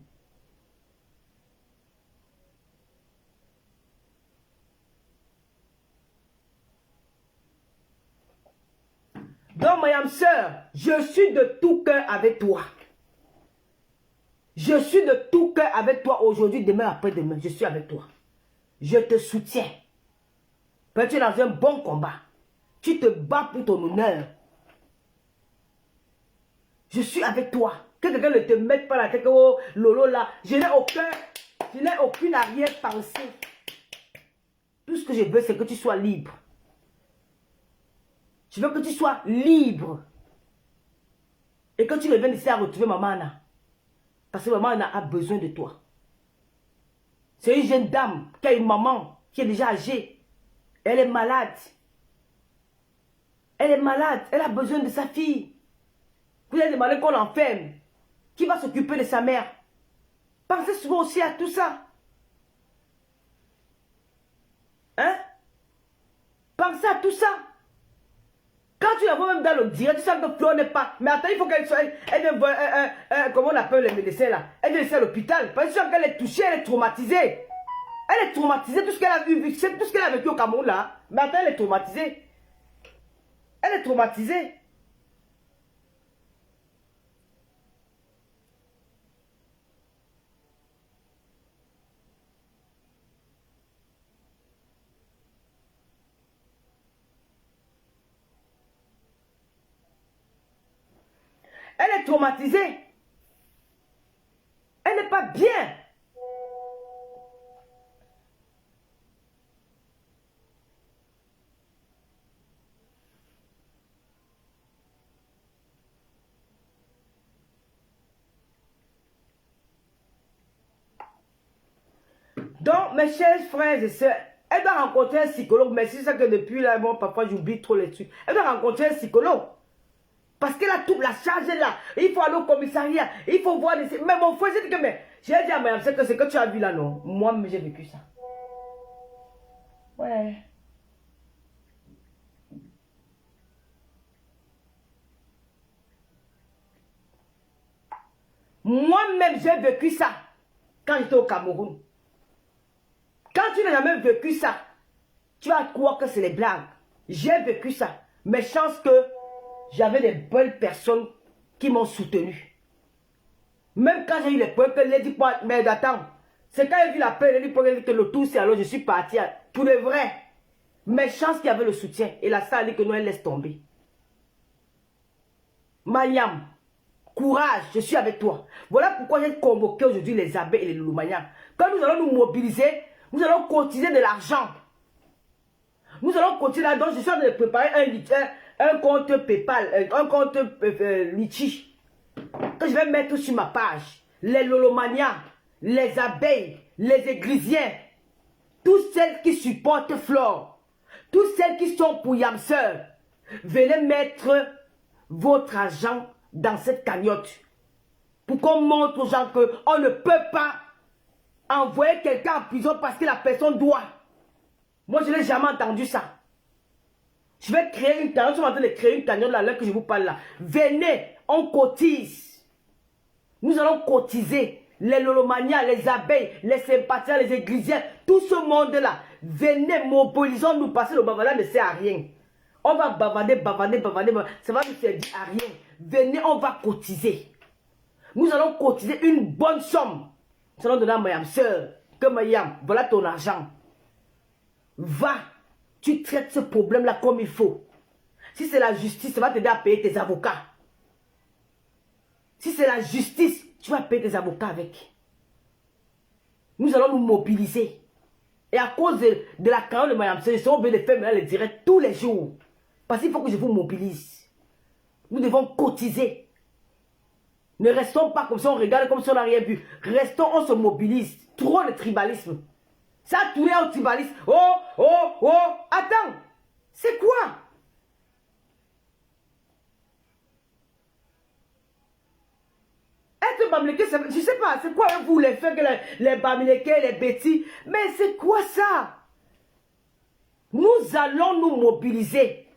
Donc, madame sœur, je suis de tout cœur avec toi. Je suis de tout cœur avec toi aujourd'hui, demain, après-demain. Je suis avec toi. Je te soutiens. Parce que tu es dans un bon combat. Tu te bats pour ton honneur. Je suis avec toi. Que quelqu'un ne te mette pas la tête, oh, Lolo là. Je n'ai aucune arrière-pensée. Tout ce que je veux, c'est que tu sois libre. Je veux que tu sois libre. Et que tu reviennes ici à retrouver maman Anna. Parce que maman Anna a besoin de toi. C'est une jeune dame qui a une maman qui est déjà âgée. Elle est malade. Elle est malade. Elle a besoin de sa fille. Vous avez demandé qu'on l'enferme. Qui va s'occuper de sa mère? Pensez souvent aussi à tout ça. Hein? Pensez à tout ça. Quand tu la vois même dans le direct, tu sens que Flo n'est pas. Mais attends, il faut qu'elle soit. Comment on appelle les médecins là? Elle vient ici à l'hôpital. Parce que qu'elle est touchée, elle est traumatisée. Elle est traumatisée, tout ce qu'elle a vu, tout ce qu'elle a vécu au Cameroun là. Mais attends, elle est traumatisée. Elle est traumatisée. Elle est traumatisée. Elle n'est pas bien. Donc, mes chers frères et sœurs, elle doit rencontrer un psychologue. Mais c'est ça que depuis là, bon, parfois j'oublie trop les trucs. Elle doit rencontrer un psychologue. Parce qu'elle a toute la charge là. Il faut aller au commissariat. Il faut voir les... Mais mon frère, j'ai dit que... Mais j'ai dit à madame, c'est que ce que tu as vu là, non. Moi, j'ai vécu ça. Ouais. Moi-même, j'ai vécu ça. Quand j'étais au Cameroun. Quand tu n'as jamais vécu ça, tu vas croire que c'est les blagues. J'ai vécu ça. Mais chance que j'avais des bonnes personnes qui m'ont soutenu. Même quand j'ai eu les problèmes, elle dit pas, mais attends. C'est quand j'ai vu la paix, elle dit que le tout c'est alors je suis parti. Pour le vrai. Mais chance qu'il y avait le soutien. Et la salle dit que non, elle laisse tomber. Mariam, courage, je suis avec toi. Voilà pourquoi j'ai convoqué aujourd'hui les abbés et les loumayas. Quand nous allons nous mobiliser, nous allons cotiser de l'argent. Nous allons cotiser là-dedans. Je suis en train de préparer un compte PayPal, un compte Litchi, que je vais mettre sur ma page. Les lolomanias, les abeilles, les églisiens, toutes celles qui supportent Flore, toutes celles qui sont pour Yamseur, venez mettre votre argent dans cette cagnotte. Pour qu'on montre aux gens qu'on ne peut pas envoyer quelqu'un en prison parce que la personne doit. Moi, je n'ai jamais entendu ça. Je vais créer une cagnotte. Je suis en train de créer une cagnotte là que je vous parle là. Venez, on cotise. Nous allons cotiser. Les lolomanias, les abeilles, les sympathisants, les églisiens, tout ce monde-là. Venez, mobilisons-nous parce que le bavardage ne sert à rien. On va bavarder. Ça va nous servir à rien. Venez, on va cotiser. Nous allons cotiser une bonne somme. Nous allons donner à Mayam, sœur, que Mayam, voilà ton argent. Va, tu traites ce problème-là comme il faut. Si c'est la justice, ça va t'aider à payer tes avocats. Si c'est la justice, tu vas payer tes avocats avec. Nous allons nous mobiliser. Et à cause de la carrière de Mayam, je serai obligé de faire le direct tous les jours. Parce qu'il faut que je vous mobilise. Nous devons cotiser. Ne restons pas comme si on regarde comme si on n'a rien vu. Restons, on se mobilise. Trop de tribalisme. Ça a tourné au tribalisme. Oh, oh, oh. Attends. C'est quoi? Être Bamileke, je sais pas, c'est quoi vous les faits que les Bamileke, les bêtis? Mais c'est quoi ça? Nous allons nous mobiliser.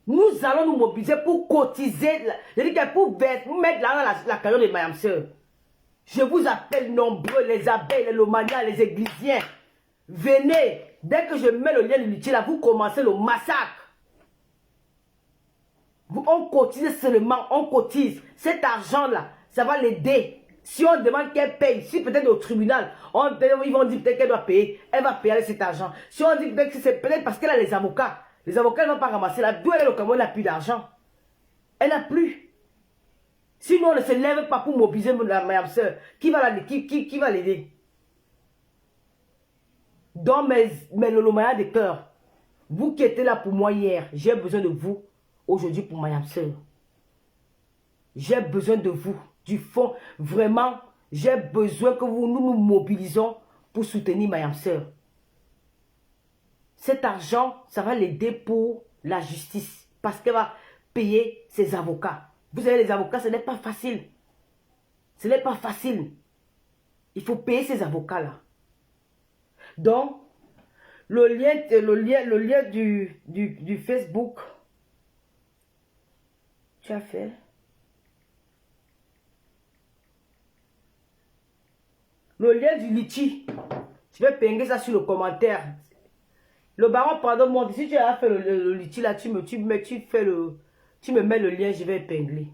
Nous allons nous mobiliser pour cotiser, je dis que pour mettre la cagnotte de Mayam Sœur. Je vous appelle nombreux, les abeilles, les lomaniens, les églisiens. Venez, dès que je mets le lien de l'utile là, vous commencez le massacre. On cotise seulement, on cotise. Cet argent-là, ça va l'aider. Si on demande qu'elle paye, si peut-être au tribunal, ils vont dire peut-être qu'elle doit payer, elle va payer avec cet argent. Si on dit peut-être que c'est peut-être parce qu'elle a les avocats ne vont pas ramasser là. D'où elle est au Cameroun, elle n'a plus d'argent. Elle n'a plus. Sinon, on ne se lève pas pour mobiliser ma soeur. Qui va l'aider? Dans mes lolomaya de cœur, vous qui étiez là pour moi hier, j'ai besoin de vous aujourd'hui pour ma soeur. J'ai besoin de vous, du fond. Vraiment, j'ai besoin que nous mobilisons pour soutenir ma soeur. Cet argent, ça va l'aider pour la justice. Parce qu'elle va payer ses avocats. Vous savez, les avocats, ce n'est pas facile. Ce n'est pas facile. Il faut payer ces avocats-là. Donc, le lien du Facebook, tu as fait. Le lien du litchi, je vais pinguer ça sur le commentaire. Le baron, pardonne-moi, si tu as fait le litchi là, tu me mets le lien, je vais épingler.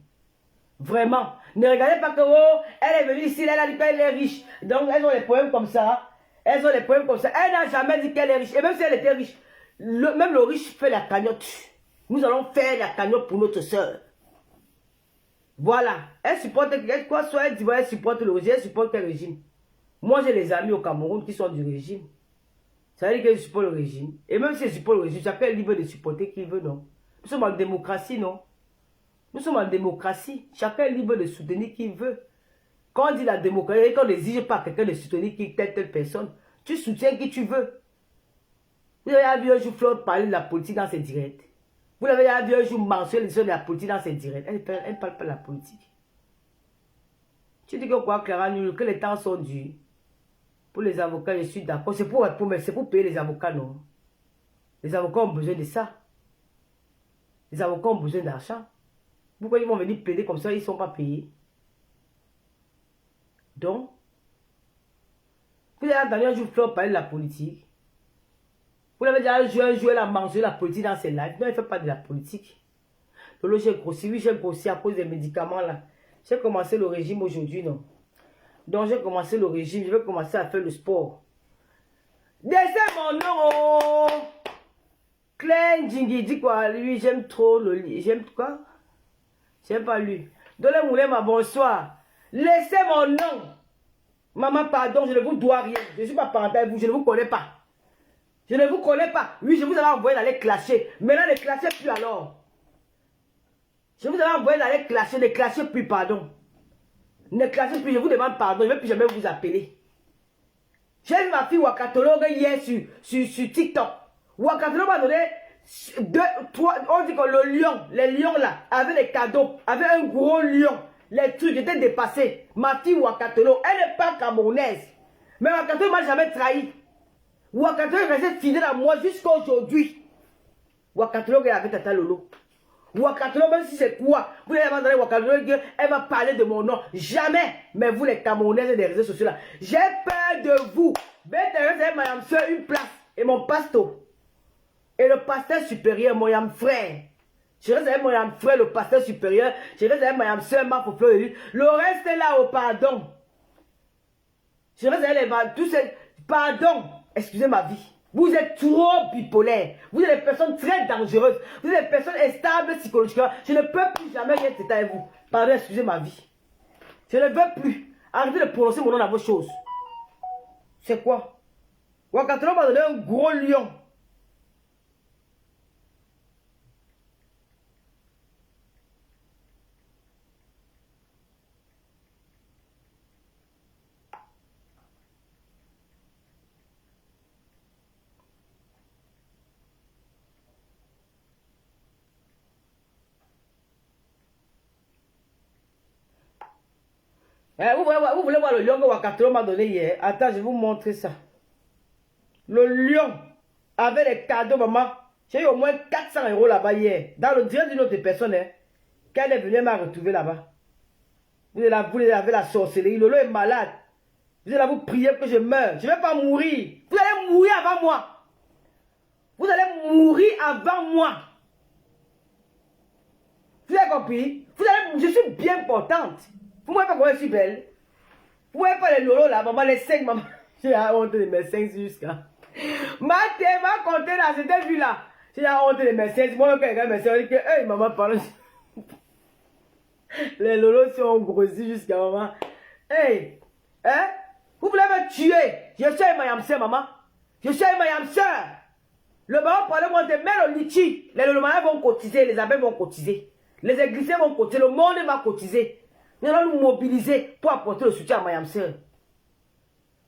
Vraiment. Ne regardez pas que, oh, elle est venue ici, elle a dit qu'elle est riche. Donc, elles ont les problèmes comme ça. Elles ont les problèmes comme ça. Elle n'a jamais dit qu'elle est riche. Et même si elle était riche, même le riche fait la cagnotte. Nous allons faire la cagnotte pour notre soeur. Voilà. Elle supporte, quoi soit elle dit, elle supporte le régime, elle supporte quel régime. Moi, j'ai des amis au Cameroun qui sont du régime. Ça veut dire que je supporte le régime. Et même si je supporte le régime, chacun est libre de supporter qui veut, non. Nous sommes en démocratie, non. Nous sommes en démocratie. Chacun est libre de soutenir qui veut. Quand on dit la démocratie, quand on n'exige pas quelqu'un de soutenir telle personne, tu soutiens qui tu veux. Vous avez vu un jour Flore parler de la politique dans ses directs. Vous avez vu un jour mentionner de la politique dans ses directs. Elle ne parle pas de la politique. Tu dis que quoi, Clara, que les temps sont durs. Pour les avocats, je suis d'accord. C'est pour payer les avocats, non. Les avocats ont besoin de ça. Les avocats ont besoin d'argent. Pourquoi ils vont venir plaider comme ça, ils ne sont pas payés? Donc, vous avez entendu un jour Flore parler de la politique. Vous l'avez déjà joué, elle a mangé la politique dans ses lives. Non, il ne fait pas de la politique. Lolo, j'ai grossi. Oui, j'ai grossi à cause des médicaments là. J'ai commencé le régime aujourd'hui, non. Donc, j'ai commencé le régime. Je vais commencer à faire le sport. Descends mon nom. Claire Djingi dit quoi? Lui, j'aime trop le lit. J'aime quoi? J'aime pas lui. Donnez Moulema, bonsoir. Laissez mon nom. Maman, pardon, je ne vous dois rien. Je ne suis pas parental avec vous, je ne vous connais pas. Je ne vous connais pas. Oui, je vous avais envoyé d'aller clasher. Maintenant, ne clashez plus alors. Je vous avais envoyé d'aller clasher, ne clashez plus, pardon. Ne clashez plus, je vous demande pardon, je ne vais plus jamais vous appeler. J'ai vu ma fille Wakatologue hier sur TikTok. Wakatologue m'a donné 2, 3, on dit que le lion, les lions là, avaient des cadeaux, avaient un gros lion. Les trucs étaient dépassés. Ma fille Wakatologue, elle n'est pas camerounaise. Mais Wakatologue ne m'a jamais trahi. Wakatologue est resté fidèle à moi jusqu'à aujourd'hui. Wakatologue est avec Tata Lolo. Wakatologue, même si c'est quoi, vous allez demander Wakatologue, elle va parler de mon nom. Jamais. Mais vous, les Camerounais et les réseaux sociaux là, j'ai peur de vous. Bête, madame soeur, une place. Et mon pasteur. Et le pasteur supérieur, mon yam frère. Je reste avec mon yam frère, le pasteur supérieur. Je reste avec mon yam soeur, ma fleur. Le reste est là, au pardon. Je reste avec les tous ces. Pardon. Excusez ma vie. Vous êtes trop bipolaire. Vous êtes des personnes très dangereuses. Vous êtes des personnes instables psychologiquement. Je ne peux plus jamais être tête avec vous. Pardon, excusez ma vie. Je ne veux plus. Arrêtez de prononcer mon nom dans vos choses. C'est quoi? Wakatologue m'a donné un gros lion. Vous voulez voir le lion que Wakatolo m'a donné hier? Attends, je vais vous montrer ça. Le lion avec les cadeaux, maman. J'ai eu au moins 400 € là-bas hier. Dans le direct d'une autre personne, hein, quand elle est venue, elle m'a retrouvé là-bas. Vous avez la sorcellerie. Lolo est malade. Vous allez vous prier que je meure. Je ne vais pas mourir. Vous allez mourir avant moi. Vous allez mourir avant moi. Vous avez compris? Je suis bien importante. Vous ne voyez pas comment je suis belle? Vous ne voyez pas les lolos là, maman, les 5, maman. J'ai honte de mes 5 jusqu'à. Ma tête m'a compté là, c'était vu là. J'ai honte de mes 5. Moi, quand quelqu'un me dit que, hey, maman, parle. Les lolos sont grossis jusqu'à maman. Hey, hein? Vous voulez me tuer? Je suis un mayamseur, maman. Je suis un mayamseur. Le baron parlait moi de mettre le litchi. Les lolomayens vont cotiser, les abeilles vont cotiser. Les églises vont cotiser, le monde va cotiser. Nous allons nous mobiliser pour apporter le soutien à mayamseur.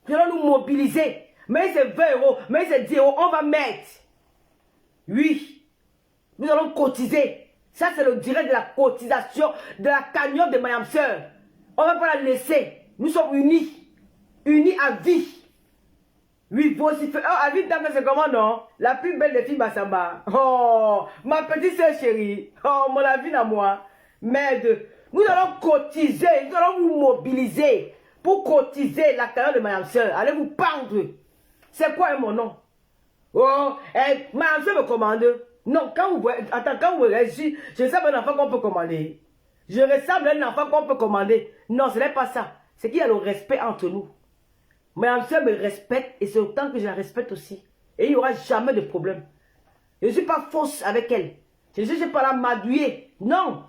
Nous allons nous mobiliser. Mais c'est 20 €, mais c'est 10 €, on va mettre. Oui. Nous allons cotiser. Ça, c'est le direct de la cotisation, de la cagnotte de Mayam Sœur. On ne va pas la laisser. Nous sommes unis. Unis à vie. Oui, vous aussi. Oh, à vie, c'est comment, non? La plus belle des filles Bassamba. Oh, ma petite sœur chérie. Oh, mon avis à moi. Merde. Nous allons cotiser. Nous allons vous mobiliser pour cotiser la cagnotte de Mayam Sœur. Allez vous pendre. C'est quoi mon nom? Oh, Mayam Sœur me commande. Non, quand vous voyez, attends, quand vous réagissez, je ressemble à un enfant qu'on peut commander. Je ressemble à un enfant qu'on peut commander. Non, ce n'est pas ça. C'est qu'il y a le respect entre nous. Mayam Sœur me respecte et c'est autant que je la respecte aussi. Et il n'y aura jamais de problème. Je ne suis pas fausse avec elle. Je ne suis pas là m'adouiller. Non.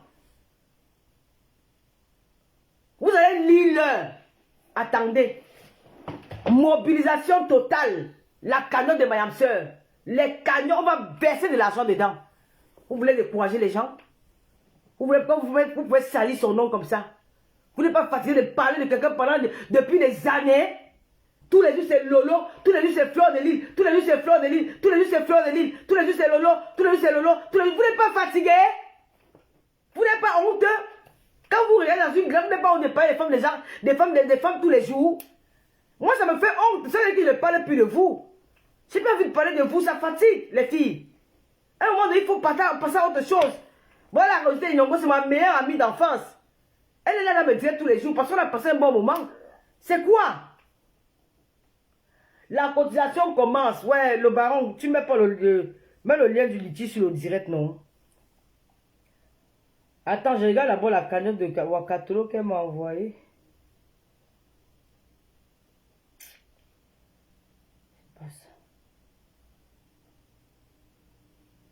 Vous allez lire l'heure. Attendez. Mobilisation totale. La cagnotte de Mayam Sœur. Les cagnottes, on va verser de l'argent dedans. Vous voulez décourager les gens? Vous pouvez salir son nom comme ça? Vous n'êtes pas fatigué de parler de quelqu'un depuis des années? Tous les jours c'est Lolo, tous les jours c'est Fleur de Lille, tous les jours c'est Fleur de Lille, tous les jours c'est Fleur de Lille, tous les jours c'est Lolo, tous les jours c'est Lolo, tous les jours. Vous n'êtes pas fatigué? Vous n'êtes pas honteux? Quand vous regardez dans une grande, vous n'êtes pas honte de parler des femmes tous les jours? Moi ça me fait honte, ça veut dire que je ne parle plus de vous. J'ai pas envie de parler de vous, ça fatigue les filles. À un moment donné, il faut passer à autre chose. Voilà, Rosette Nyongo, c'est ma meilleure amie d'enfance. Elle est là, me dire tous les jours parce qu'on a passé un bon moment. C'est quoi? La cotisation commence. Ouais, le baron, tu mets pas mets le lien du litige sur le direct, non? Attends, je regarde d'abord la cagnotte de Wakatolo qu'elle m'a envoyée.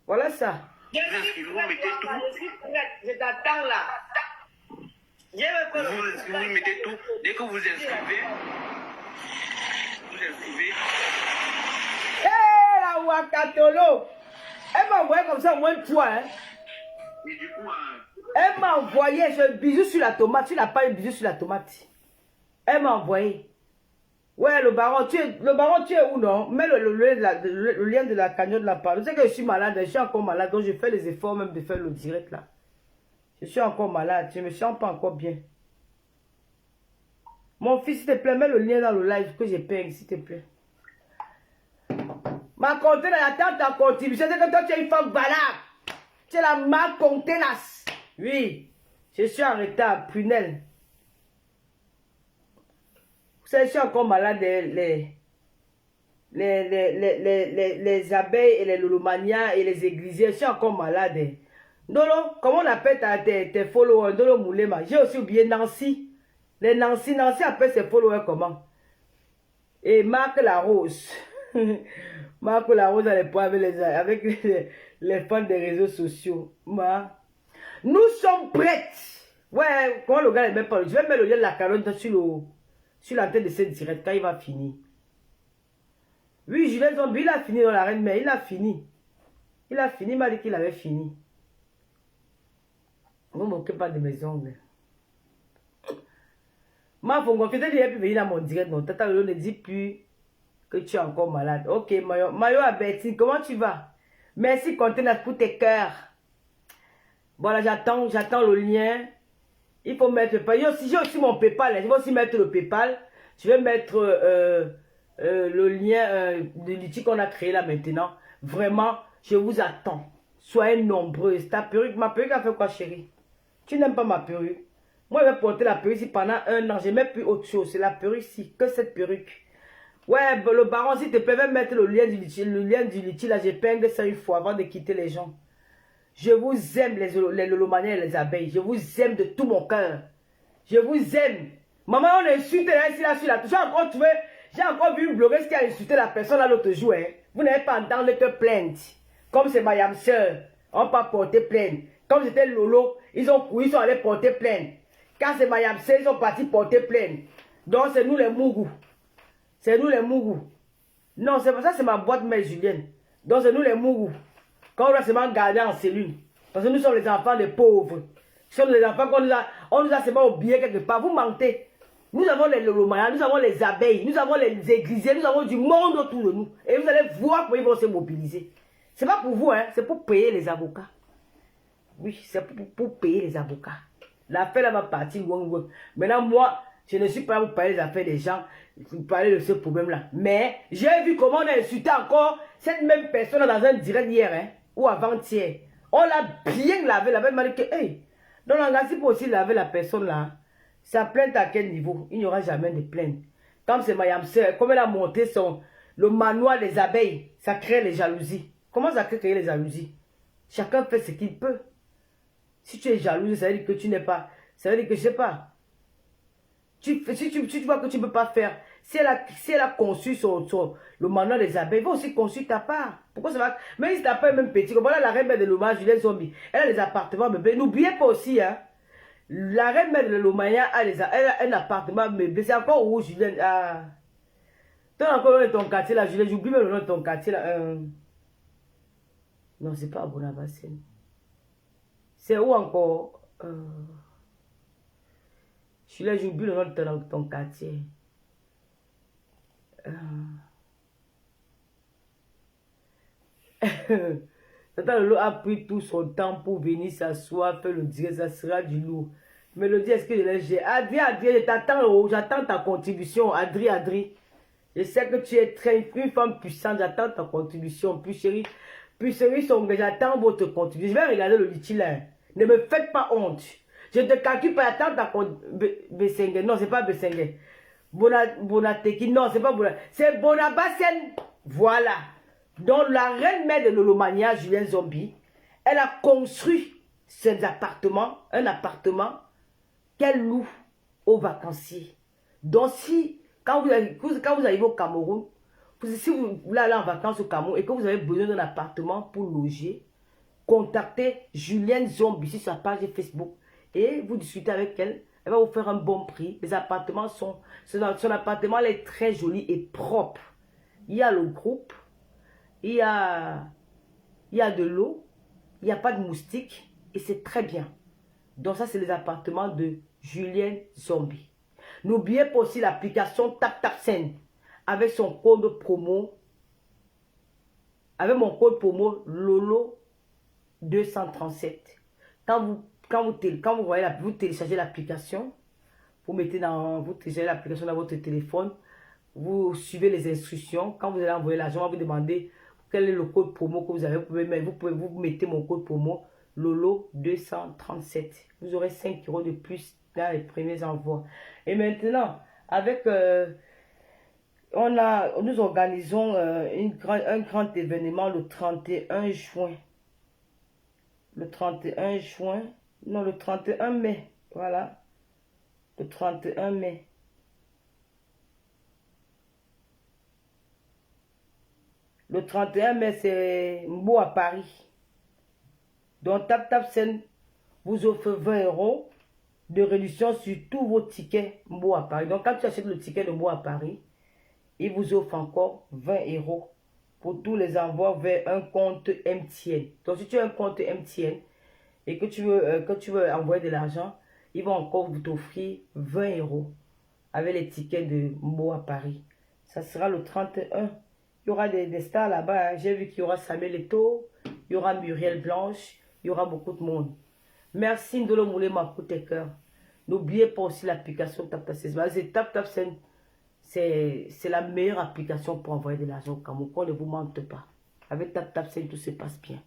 Voilà ça. Je t'attends là.
Vous mettez tout. Dès que vous inscrivez,
Hé, la Wakatolo. Elle m'a envoyé comme ça au moins une fois. Hein.
Et du coup,
elle m'a envoyé un bisou sur la tomate. Tu n'as pas un bisou sur la tomate. Elle m'a envoyé. Ouais, le baron, tu es où, non? Mets le lien de la cagnotte de la part. Tu sais que je suis malade, je suis encore malade, donc je fais les efforts même de faire le direct là. Je suis encore malade, je ne me sens pas encore bien. Mon fils, s'il te plaît, mets le lien dans le live que j'épingle, s'il te plaît. Ma comptée dans la tente en contribution, c'est que toi tu es une femme valable. Tu es la marque contenace. Oui, je suis en retard, prunelle. Vous savez, je suis encore malade, les abeilles et les lolomanias et les églisiers, je suis encore malade. Dolo, comment on appelle tes followers? Dolo Moulema. J'ai aussi oublié Nancy. Les Nancy appelle ses followers comment? Et Marc Larose. Marc Larose a les points avec les fans des réseaux sociaux. Nous sommes prêtes. Ouais, comment le gars ne met pas? Je vais mettre le lien de la carotte sur la tête de cette direct quand il va finir. Oui, Julien Zombie, il a fini dans la reine, mais il a fini. Il a fini, il m'a dit qu'il avait fini. Ne vous moquez pas de mes ongles. Ma fonction, tu n'es plus venir dans mon direct, non. Tata Lolo ne dit plus que tu es encore malade. Ok, Mayo Abertine, comment tu vas? Merci, Contenance, pour tes cœurs. Voilà, j'attends le lien. Il faut mettre le PayPal. J'ai aussi mon PayPal. Je vais aussi mettre le PayPal. Je vais mettre le lien de l'outil qu'on a créé là maintenant. Vraiment, je vous attends. Soyez nombreuses. Ta perruque, ma perruque a fait quoi, chérie? Tu n'aimes pas ma perruque? Moi, je vais porter la perruque ici pendant 1 an. Je ne mets plus autre chose. C'est la perruque ici. Que cette perruque. Ouais, le baron, s'il te plaît, va mettre le lien du luthier là. J'épingle ça une fois avant de quitter les gens. Je vous aime, les lolomaniens et les abeilles. Je vous aime de tout mon cœur. Je vous aime. Maman, on a insulté là, ici, là, sur la touche. J'ai encore vu une blogueuse qui a insulté la personne là l'autre jour. Hein. Vous n'avez pas entendu que plainte. Comme c'est ma soeur, on n'a pas porté plainte. Comme c'était Lolo, ils ont couru, ils sont allés porter plainte. Quand c'est ma soeur, ils sont partis porter plainte. Donc c'est nous les mougous. C'est nous les mougous. Non, c'est pas ça, c'est ma boîte mail Julienne. Donc c'est nous les mougous. Quand on doit seulement garder en cellule. Parce que nous sommes les enfants des pauvres. Nous sommes les enfants on nous a seulement oublié quelque part. Vous mentez. Nous avons les lolomayas, nous avons les abeilles, nous avons les églisiers, nous avons du monde autour de nous. Et vous allez voir comment ils vont se mobiliser. C'est pas pour vous, hein, c'est pour payer les avocats. Oui, c'est pour payer les avocats. L'affaire là va partir. Maintenant, moi, je ne suis pas là pour parler des affaires des gens, pour parler de ce problème-là. Mais j'ai vu comment on a insulté encore cette même personne dans un direct hier, hein, ou avant-hier. On l'a bien lavé, la même manière que, hey, donc on peut aussi laver la personne là. Sa plainte à quel niveau? Il n'y aura jamais de plainte. Comme c'est ma soeur, comme elle a monté le manuel des abeilles, ça crée les jalousies. Comment ça crée les jalousies? Chacun fait ce qu'il peut. Si tu es jalouse, ça veut dire que tu n'es pas. Ça veut dire que je ne sais pas. Si tu vois que tu ne peux pas faire, si elle a conçu le manuel des abeilles, elle va aussi conçu ta part. Pourquoi ça va? Même si tu n'as pas même petit, voilà la reine de l'hommage, Julienne Zombie. Elle a des appartements meublés. N'oubliez pas aussi, hein. La reine de l'Omaya elle a un appartement meublé. C'est encore où, Julienne? Ah. Tu as encore le nom de ton quartier là, Julienne. J'oublie même le nom de ton quartier là. Non, c'est pas à Bonabassène. C'est où encore? Julienne, j'oublie le nom de ton quartier. Tata Lolo a pris tout son temps pour venir s'asseoir, faire le direct, ça sera du lourd. Mais le dit, est-ce que je l'ai géré? Adri, je t'attends, j'attends ta contribution. Adri. Je sais que tu es une femme puissante, j'attends ta contribution. Puis chérie, j'attends votre contribution. Je vais regarder le litige là. Ne me faites pas honte. Je te calcule pas, j'attends ta contribution. Non, c'est pas Bessengue. Bonateki, non, c'est pas Bonateki. C'est Bonabassène. Voilà. Donc la reine mère de l'Olomania, Julienne Zombie, elle a construit un appartement qu'elle loue aux vacanciers. Donc si, quand vous arrivez au Cameroun, si vous allez en vacances au Cameroun et que vous avez besoin d'un appartement pour loger, contactez Julienne Zombie sur sa page Facebook et vous discutez avec elle. Elle va vous faire un bon prix. Les appartements son appartement elle est très joli et propre. Il y a le groupe. Il y a de l'eau, il n'y a pas de moustiques et c'est très bien. Donc ça, c'est les appartements de Julienne Zombie. N'oubliez pas aussi l'application TapTapSend avec son code promo, avec mon code promo Lolo237. Quand vous voyez vous téléchargez l'application, vous téléchargez l'application dans votre téléphone, vous suivez les instructions. Quand vous allez envoyer l'argent, on va vous demander quel est le code promo que vous avez. Vous mettez mon code promo Lolo237. Vous aurez 5 € de plus dans les premiers envois. Et maintenant, avec nous organisons un grand événement le 31 juin. Le 31 juin. Non, le 31 mai. Voilà. Le 31 mai. Le 31 mai, c'est Mbo à Paris. Donc, TapTapSend vous offre 20 € de réduction sur tous vos tickets Mbo à Paris. Donc, quand tu achètes le ticket de Mbo à Paris, il vous offre encore 20 € pour tous les envois vers un compte MTN. Donc, si tu as un compte MTN et que tu veux envoyer de l'argent, ils vont encore vous offrir 20 € avec les tickets de Mbo à Paris. Ça sera le 31. Il y aura des stars là-bas. Hein. J'ai vu qu'il y aura Samuel Eto'o, il y aura Muriel Blanche, il y aura beaucoup de monde. Merci Ndolo Moulé Makoute cœur. N'oubliez pas aussi l'application TapTapSend. C'est TapTapSend. C'est la meilleure application pour envoyer de l'argent au Cameroun. Qu'on ne vous mente pas. Avec TapTapSend, tout se passe bien.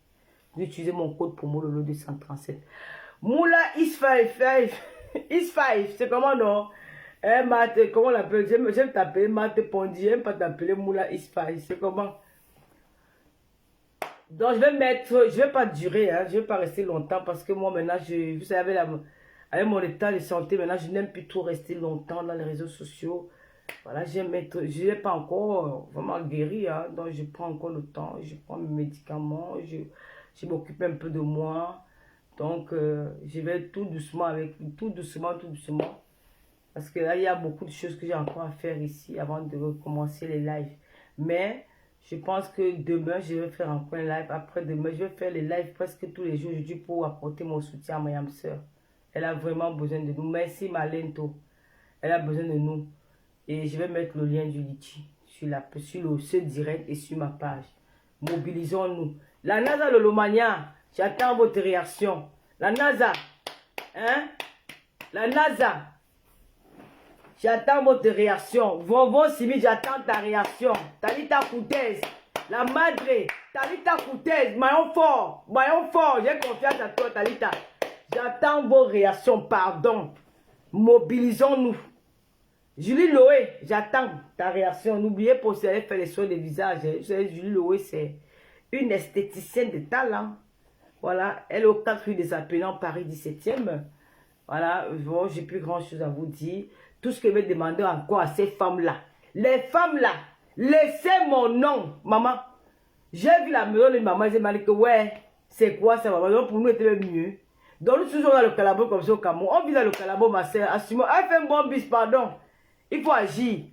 Vous utilisez mon code promo Lolo 237. Moula is 5. Is 5. C'est comment non? Comment on l'appelle? J'aime t'appeler Mate Pondi. J'aime pas t'appeler Moula is 5. C'est comment? Donc je vais pas durer, hein, je vais pas rester longtemps parce que moi maintenant, vous savez, avec mon état de santé, maintenant je n'aime plus trop rester longtemps dans les réseaux sociaux. Voilà, je n'ai pas encore vraiment guéri, hein, donc je prends encore le temps, je prends mes médicaments, je m'occupe un peu de moi. Donc je vais tout doucement, tout doucement. Parce que là, il y a beaucoup de choses que j'ai encore à faire ici avant de recommencer les lives. Mais je pense que demain, je vais faire encore un live. Après-demain, je vais faire les lives presque tous les jours aujourd'hui pour apporter mon soutien à ma âme sœur. Elle a vraiment besoin de nous. Merci Malento. Elle a besoin de nous. Et je vais mettre le lien du Litchi sur le seul direct et sur ma page. Mobilisons-nous. La NASA Lolomania, j'attends votre réaction. La NASA, hein? La NASA, j'attends votre réaction. Vovon Simi, j'attends ta réaction. Talita Koutez, la madre, Talita Koutez, maillon fort, j'ai confiance à toi, Talita. J'attends vos réactions, pardon. Mobilisons-nous. Julie Loé, j'attends ta réaction. N'oubliez pas aussi d'aller faire les soins de visage. Vous savez, Julie Loé, c'est une esthéticienne de talent. Voilà, elle est au 4 rue des Appelants, Paris 17e. Voilà, bon, j'ai plus grand chose à vous dire. Tout ce que je vais demander encore à ces femmes-là. Les femmes-là, laissez mon nom, maman. J'ai vu la maison de maman, j'ai dit que ouais, c'est quoi ça, maman? Donc pour nous, c'était mieux. Donc nous sommes dans le Calabo comme ça au Cameroun. On vit dans le Calabo, ma soeur. Assumons, elle fait un bon bis, pardon. Il faut agir.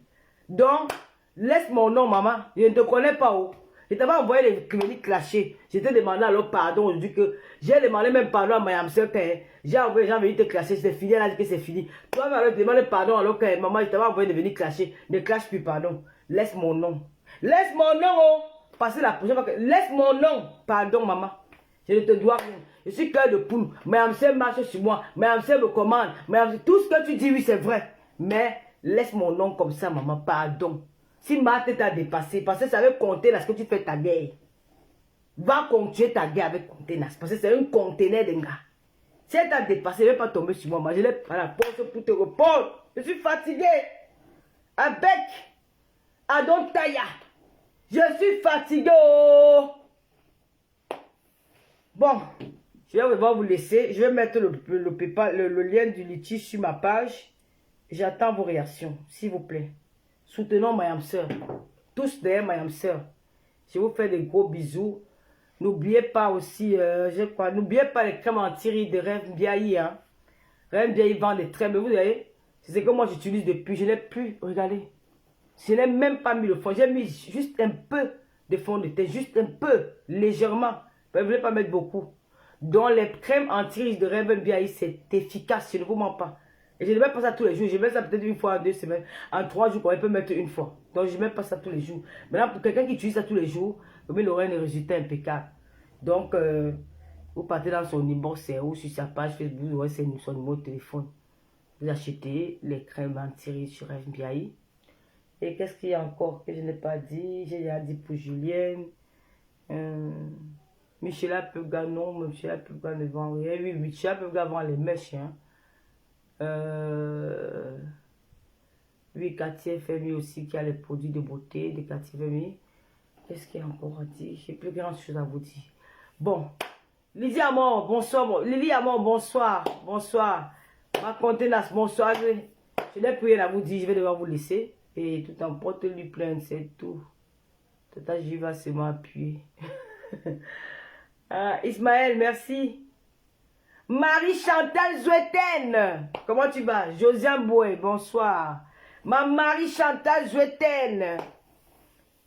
Donc, laisse mon nom, maman. Je ne te connais pas. Oh. Je t'avais envoyé les cliniques clashées. Je t'ai demandé alors pardon. Je dis que j'ai demandé même pardon à ma âme sœur. J'ai envoyé les gens venir te clasher. C'est fini. Elle a dit que c'est fini. Toi, alors demandé pardon alors que maman, je t'avais envoyé de venir clasher. Ne clash plus, pardon. Laisse mon nom. Laisse mon nom. Oh. Passez la prochaine fois. Laisse mon nom. Pardon, maman. Je ne te dois rien. Je suis cœur de poule. Ma âme sœur marche sur moi. Ma âme sœur me commande. Tout ce que tu dis, oui, c'est vrai. Mais laisse mon nom comme ça, maman. Pardon. Si ma tête t'a dépassé, parce que ça veut compter là ce que tu fais ta guerre. Va continuer ta guerre avec contenance. Parce que c'est un conteneur de gars. Si elle t'a dépassé, elle ne va pas tomber sur moi. Moi, je l'ai pris à la porte pour te répondre. Je suis fatigué. Avec Adon Taya. Je suis fatigué. Oh. Bon, je vais vraiment vous laisser. Je vais mettre le lien du Litchi sur ma page. J'attends vos réactions, s'il vous plaît. Soutenons ma âme sœur. Tous derrière ma âme sœur. Je vous fais des gros bisous. N'oubliez pas aussi, n'oubliez pas les crèmes anti-rides de Rêve Biaï. Hein. Rêve Biaï vend des crèmes. Mais vous voyez, c'est ce que moi j'utilise depuis. Je n'ai plus, regardez. Je n'ai même pas mis le fond. J'ai mis juste un peu de fond de teint. Juste un peu, légèrement. Mais vous ne voulez pas mettre beaucoup. Donc les crèmes anti-rides de Rêve Biaï, c'est efficace. Je ne vous mens pas. Et je ne mets pas ça tous les jours. Je mets ça peut-être une fois en 2 semaines. En 3 jours, on peut mettre une fois. Donc, je ne mets pas ça tous les jours. Maintenant, pour quelqu'un qui utilise ça tous les jours, il aura un résultat impeccable. Donc, vous partez dans son inbox ou sur sa page Facebook, vous aurez son numéro de téléphone. Vous achetez les crèmes anti-rides sur FBI. Et qu'est-ce qu'il y a encore que je n'ai pas dit? J'ai déjà dit pour Julienne. Michela Peuga, non. Michela Peuga ne vend rien. Oui, Michela Peuga vend les mèches. Hein. Oui, Cathy FMI aussi qui a les produits de beauté de Cathy FMI. Qu'est-ce qu'il y a encore à dire? J'ai plus grand chose à vous dire. Bon, Lydie Amor, bonsoir. Lily Amor, bonsoir. Bonsoir. Ma contenance, bonsoir. Je n'ai plus rien à vous dire, je vais devoir vous laisser. Et tout en porte lui plainte, c'est tout. Tata j'y vais se m'appuyer. Ismaël, merci. Marie-Chantal Zoueten, comment tu vas? Josiane Boué, bonsoir. Ma Marie-Chantal Zoueten.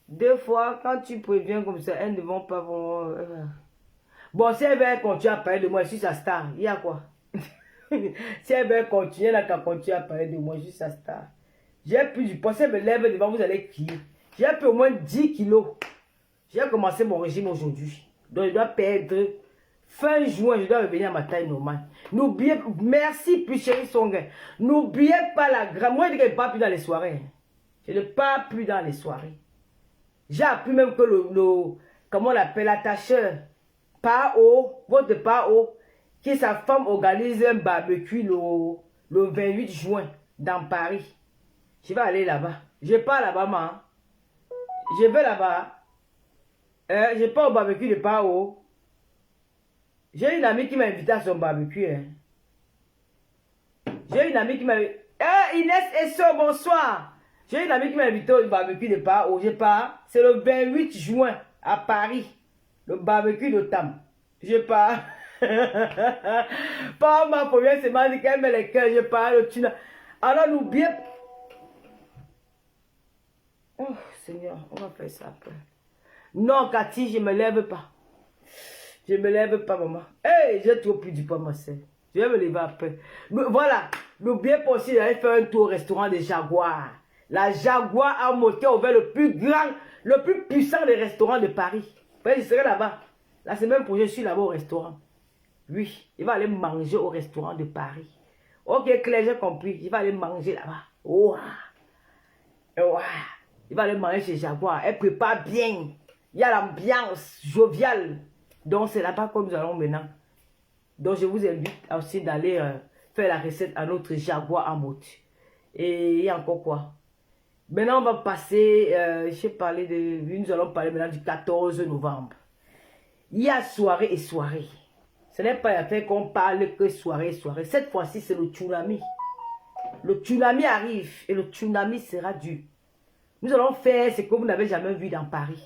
2 fois, quand tu préviens comme ça, elles ne vont pas voir. Bon, si elle veut continuer à parler de moi, je suis sa star. Il y a quoi? Si elle veut continuer, elle n'a continuer à parler de moi, je suis sa star. J'ai plus du poids, si elle me lève devant, vous allez crier. J'ai plus au moins 10 kilos. J'ai commencé mon régime aujourd'hui. Donc, je dois perdre Fin juin, je dois revenir à ma taille normale. N'oubliez, merci plus chérie Songa. N'oubliez pas la grande. Moi, je ne pars plus dans les soirées. Je ne pars plus dans les soirées. J'ai appris même que comment on l'appelle, l'attacheur, votre Pao, qui sa femme organise un barbecue le 28 juin dans Paris. Je vais aller là-bas. Je pars là-bas, moi. Je vais là-bas. Je pars au barbecue de Pao. J'ai une amie qui m'a invité à son barbecue. Hein. J'ai une amie qui m'a invité. Inès Esso, bonsoir. J'ai une amie qui m'a invité au barbecue de Pao. Je pars. C'est le 28 juin à Paris. Le barbecue de Tam. Je pars. Pas ma première semaine qu'elle met les cœurs. Je pars. Alors n'oubliez pas. Oh Seigneur, on va faire ça après. Non, Cathy, je ne me lève pas. Je ne me lève pas, maman. Hey, j'ai trop pris du poids, ma soeur. Je vais me lever après. Voilà. N'oubliez pas aussi d'aller faire un tour au restaurant des Jaguars. La Jaguar a monté ouvert le plus grand, le plus puissant des restaurants de Paris. Je serai là-bas. La semaine prochaine, je suis là-bas au restaurant. Oui, il va aller manger au restaurant de Paris. Ok, Claire, j'ai compris. Il va aller manger là-bas. Oh. Oh. Il va aller manger chez Jaguar. Elle prépare bien. Il y a l'ambiance joviale. Donc, c'est là-bas que nous allons maintenant. Donc, je vous invite aussi d'aller faire la recette à notre Jaguar en mode. Et il y a encore quoi? Maintenant, on va passer, nous allons parler maintenant du 14 novembre. Il y a soirée et soirée. Ce n'est pas la fait qu'on parle que soirée et soirée. Cette fois-ci, c'est le tsunami. Le tsunami arrive et le tsunami sera dur. Nous allons faire ce que vous n'avez jamais vu dans Paris.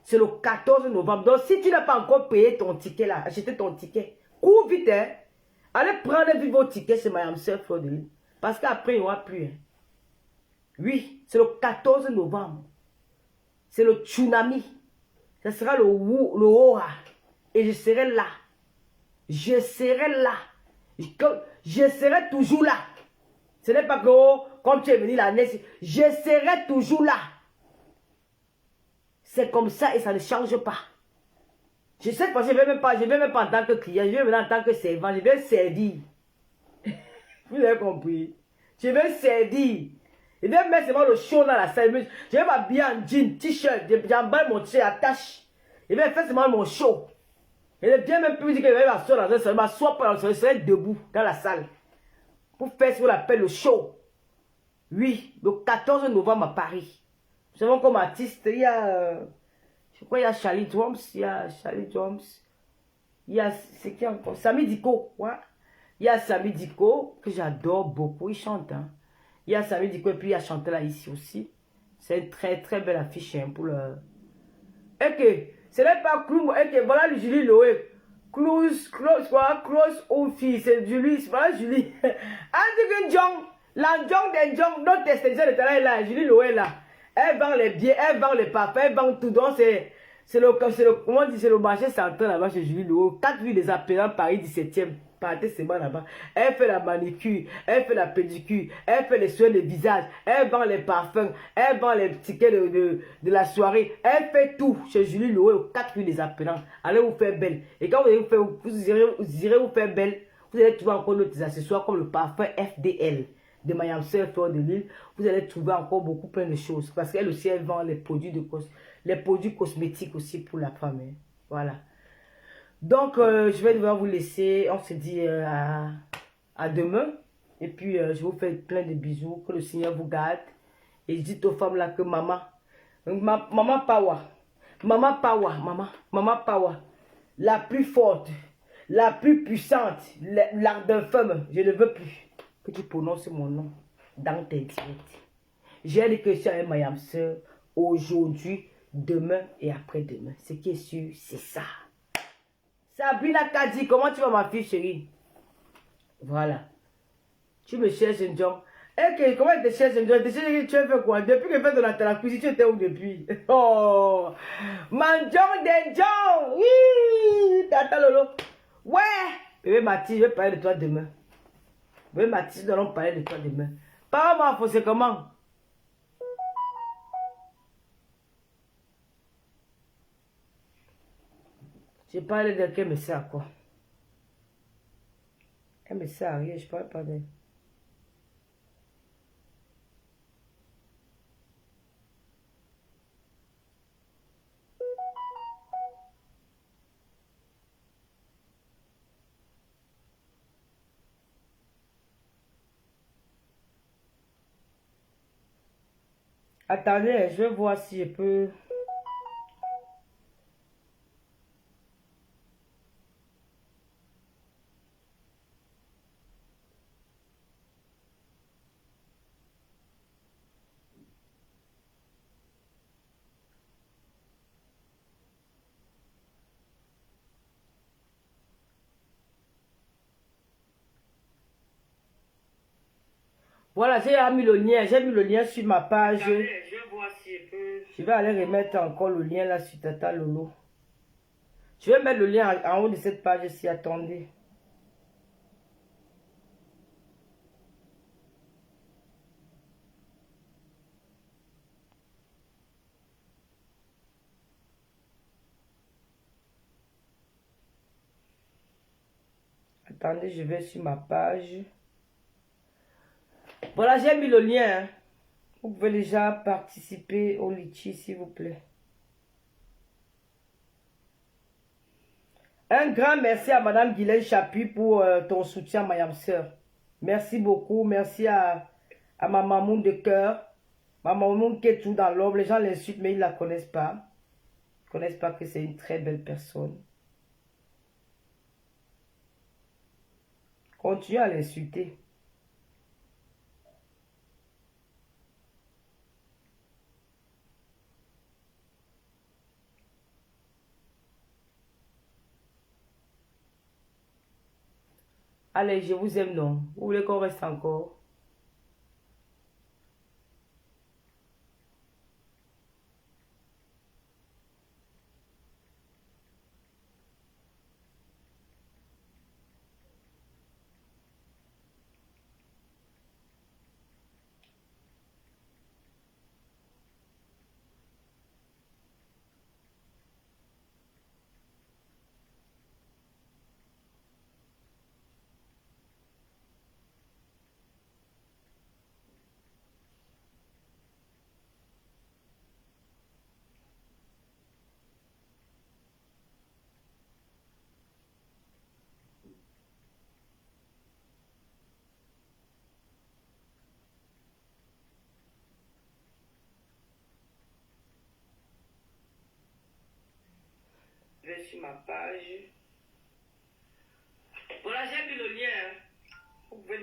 C'est le 14 novembre. Donc, si tu n'as pas encore payé ton ticket là, acheté ton ticket, cours vite, hein. Allez prendre vos tickets chez Mme Sœur Fleur de Lys. Parce qu'après, il n'y aura plus. Hein. Oui, c'est le 14 novembre. C'est le tsunami. Ce sera le Oa. Et je serai là. Je serai là. Je serai toujours là. Ce n'est pas que, oh, comme tu es venu la naissance, je serai toujours là. C'est comme ça et ça ne change pas. Je sais pas, je ne vais même pas en tant que client, je vais venir en tant que servant, je vais servir. Vous avez compris? Je vais servir. Je vais mettre seulement le show dans la salle. Je vais m'habiller en jean, t-shirt, j'emballe mon t-shirt, attache. Je vais faire seulement mon show. Je ne viens même plus dire que je vais m'asseoir dans un salon, m'asseoir pas dans le salon, je serai debout dans la salle. Pour faire ce qu'on appelle le show. Oui, le 14 novembre à Paris. Nous savons comme artiste, il y a, je crois il y a Charlie Drums, il y a, c'est qui encore? Sami Diko, ouais. Il y a Sami Diko, que j'adore beaucoup, il chante, hein. Il y a Sami Diko et puis il y a Chantela ici aussi. C'est une très très belle affiche, hein, pour le... Et que, ce n'est pas Clou, et que voilà le Julie Loé. Close au fils, c'est Julie, voilà Julie. Andy Jong, la Jong de Jong, notre extension de talent est là, Julie Loé là. Elle vend les billets, elle vend les parfums, elle vend tout. Donc c'est comment on dit, c'est le marché central là-bas chez Julie Loé. 4 villes des appelants, Paris 17e. Partez seulement là-bas. Elle fait la manicure, elle fait la pédicure, elle fait les soins de visage, elle vend les parfums, elle vend les tickets de la soirée, elle fait tout chez Julie Loé aux 4 rues des appelants. Allez vous faire belle. Et quand vous irez vous faire belle, vous allez trouver encore d'autres accessoires comme le parfum FDL de Mme Sœur Fleur de Lys. Vous allez trouver encore beaucoup plein de choses. Parce qu'elle aussi, elle vend les produits cosmétiques aussi pour la femme. Hein. Voilà. Donc, je vais devoir vous laisser. On se dit à demain. Et puis, je vous fais plein de bisous. Que le Seigneur vous garde. Et je dis aux femmes là que maman Power, maman Power, la plus forte, la plus puissante, l'art d'un femme, je ne veux plus que tu prononces mon nom dans tes directs. J'ai des questions avec ma sœur aujourd'hui, demain et après-demain. Ce qui est sûr, c'est ça. Sabrina Kadi, comment tu vas ma fille chérie? Voilà. Tu me cherches un job. Ok, comment tu te cherches un job? Tu as fait quoi? Depuis que tu fais de la cuisine, tu étais où depuis? Oh! Manjong Denjong! Oui! Tata Lolo! Ouais! Bébé Mathis, je vais parler de toi demain. Bébé Mathis, nous allons parler de toi demain. Parle-moi, c'est comment? Je parle de quel message à quoi? Elle me sert à rien, je parle pas d'elle. Attendez, je vais voir si je peux... Voilà, j'ai mis le lien sur ma page.
Je vais voir si je peux.
Je vais aller remettre encore le lien là sur Tata Lolo. Je vais mettre le lien en haut de cette page-ci, attendez. Attendez, je vais sur ma page. Voilà, j'ai mis le lien. Hein. Vous pouvez déjà participer au litchi, s'il vous plaît. Un grand merci à Madame Guylaine Chapuis pour ton soutien, ma soeur. Merci beaucoup. Merci à ma maman de cœur. Ma maman qui est tout dans l'ombre. Les gens l'insultent, mais ils ne la connaissent pas. Ils ne connaissent pas que c'est une très belle personne. Continuez à l'insulter. Allez, je vous aime, non? Vous voulez qu'on reste encore? Je vais sur ma page. Voilà, j'ai mis le lien. Hein. Vous pouvez...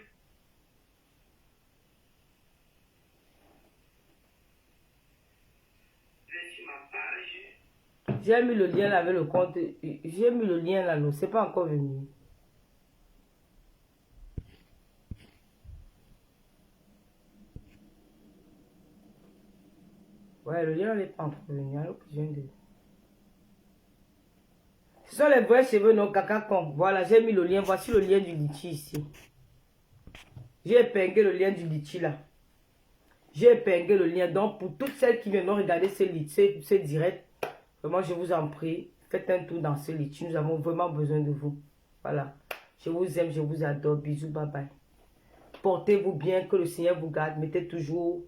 Je vais sur ma page. J'ai mis le lien là avec le compte. J'ai mis le lien là, non, c'est pas encore venu. Ouais, le lien n'est pas encore venu. Alors que je viens de... Ce sont les vrais cheveux, non, caca con. Voilà, j'ai mis le lien. Voici le lien du litchi ici. J'ai épinglé le lien du litchi là. J'ai épinglé le lien. Donc, pour toutes celles qui viennent regarder ce direct, vraiment, je vous en prie, faites un tour dans ce litchi. Nous avons vraiment besoin de vous. Voilà. Je vous aime, je vous adore. Bisous, bye bye. Portez-vous bien, que le Seigneur vous garde. Faites toujours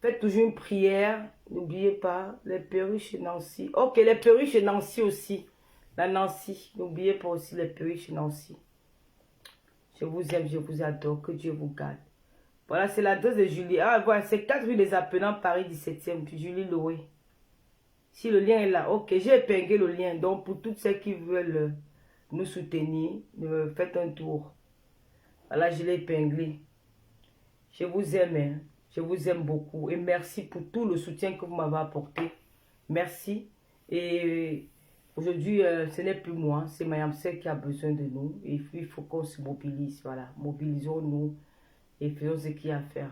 une prière. N'oubliez pas les perruques chez Nancy. Ok, les perruques chez Nancy aussi. La Nancy. N'oubliez pas aussi les perruques chez Nancy. Je vous aime, je vous adore. Que Dieu vous garde. Voilà, c'est l'adresse de Julie. Ah, voilà, c'est 4 rue des Appelants, Paris 17e. Julie Loé. Si le lien est là. Ok, j'ai épinglé le lien. Donc, pour toutes celles qui veulent nous soutenir, faites un tour. Voilà, je l'ai épinglé. Je vous aime, hein. Je vous aime beaucoup. Et merci pour tout le soutien que vous m'avez apporté. Merci. Et aujourd'hui, ce n'est plus moi. C'est Mayam Sek qui a besoin de nous. Et il faut qu'on se mobilise. Voilà, mobilisons-nous. Et faisons ce qu'il y a à faire.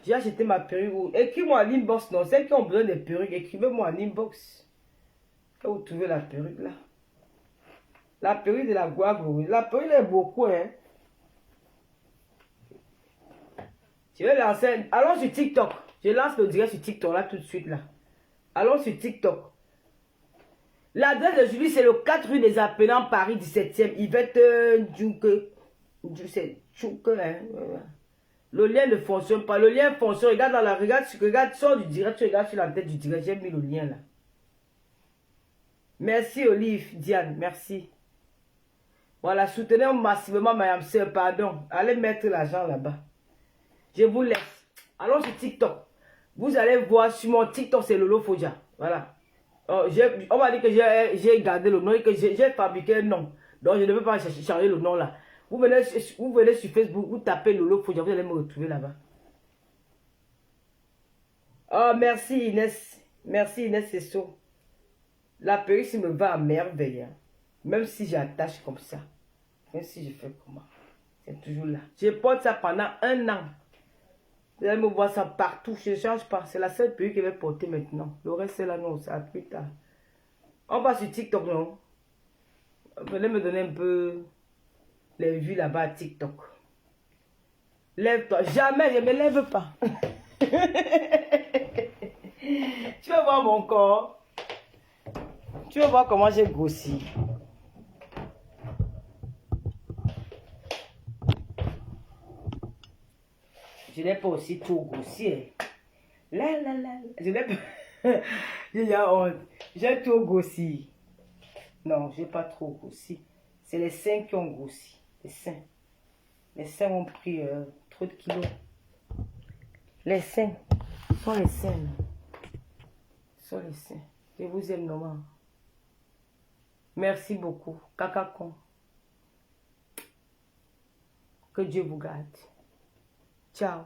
J'ai acheté ma perruque. Écrivez-moi en inbox. Non, celles qui ont besoin de perruques, écrivez-moi en inbox. Quand vous trouvez la perruque là. La perruque de la Guago. La perruque est beaucoup, hein. Je vais lancer. Allons sur TikTok. Je lance le direct sur TikTok là tout de suite là. Allons sur TikTok. L'adresse de Julie, c'est le 4 rue des Appelants, Paris 17e. Yvette Djouke. C'est tchouk, hein. Le lien ne fonctionne pas. Le lien fonctionne. Regarde dans la... Regarde, sors du direct, tu regardes sur la tête du direct. J'ai mis le lien là. Merci Olive, Diane, merci. Voilà, soutenez massivement Mayam Sœur, pardon. Allez mettre l'argent là-bas. Je vous laisse. Allons sur TikTok. Vous allez voir sur mon TikTok, c'est Lolo Foja. Voilà. On va dire que j'ai gardé le nom et que j'ai fabriqué un nom. Donc je ne veux pas changer le nom là. Vous venez sur Facebook, vous tapez Lolo Foja, vous allez me retrouver là-bas. Oh, merci Inès. Merci Inès, c'est ça. La perruque me va à merveille. Hein. Même si j'attache comme ça. Même si je fais comment. C'est toujours là. Je porte ça pendant 1 an. Vous allez me voir ça partout. Je ne change pas. C'est la seule perruque que je vais porter maintenant. Le reste, c'est là, non. Ça plus tard. On va sur TikTok, non? Venez me donner un peu les vues là-bas à TikTok. Lève-toi. Jamais, je ne me lève pas. Tu vas voir mon corps. Tu vas voir comment j'ai grossi. Je n'ai pas aussi trop grossi. Là. Je n'ai pas... J'ai honte. J'ai trop grossi. Non, je n'ai pas trop grossi. C'est les seins qui ont grossi. Les seins. Les seins ont pris trop de kilos. Les seins. Ce sont les seins. Ce sont les seins. Je vous aime, maman. Merci beaucoup. Caca con. Que Dieu vous garde. Ciao.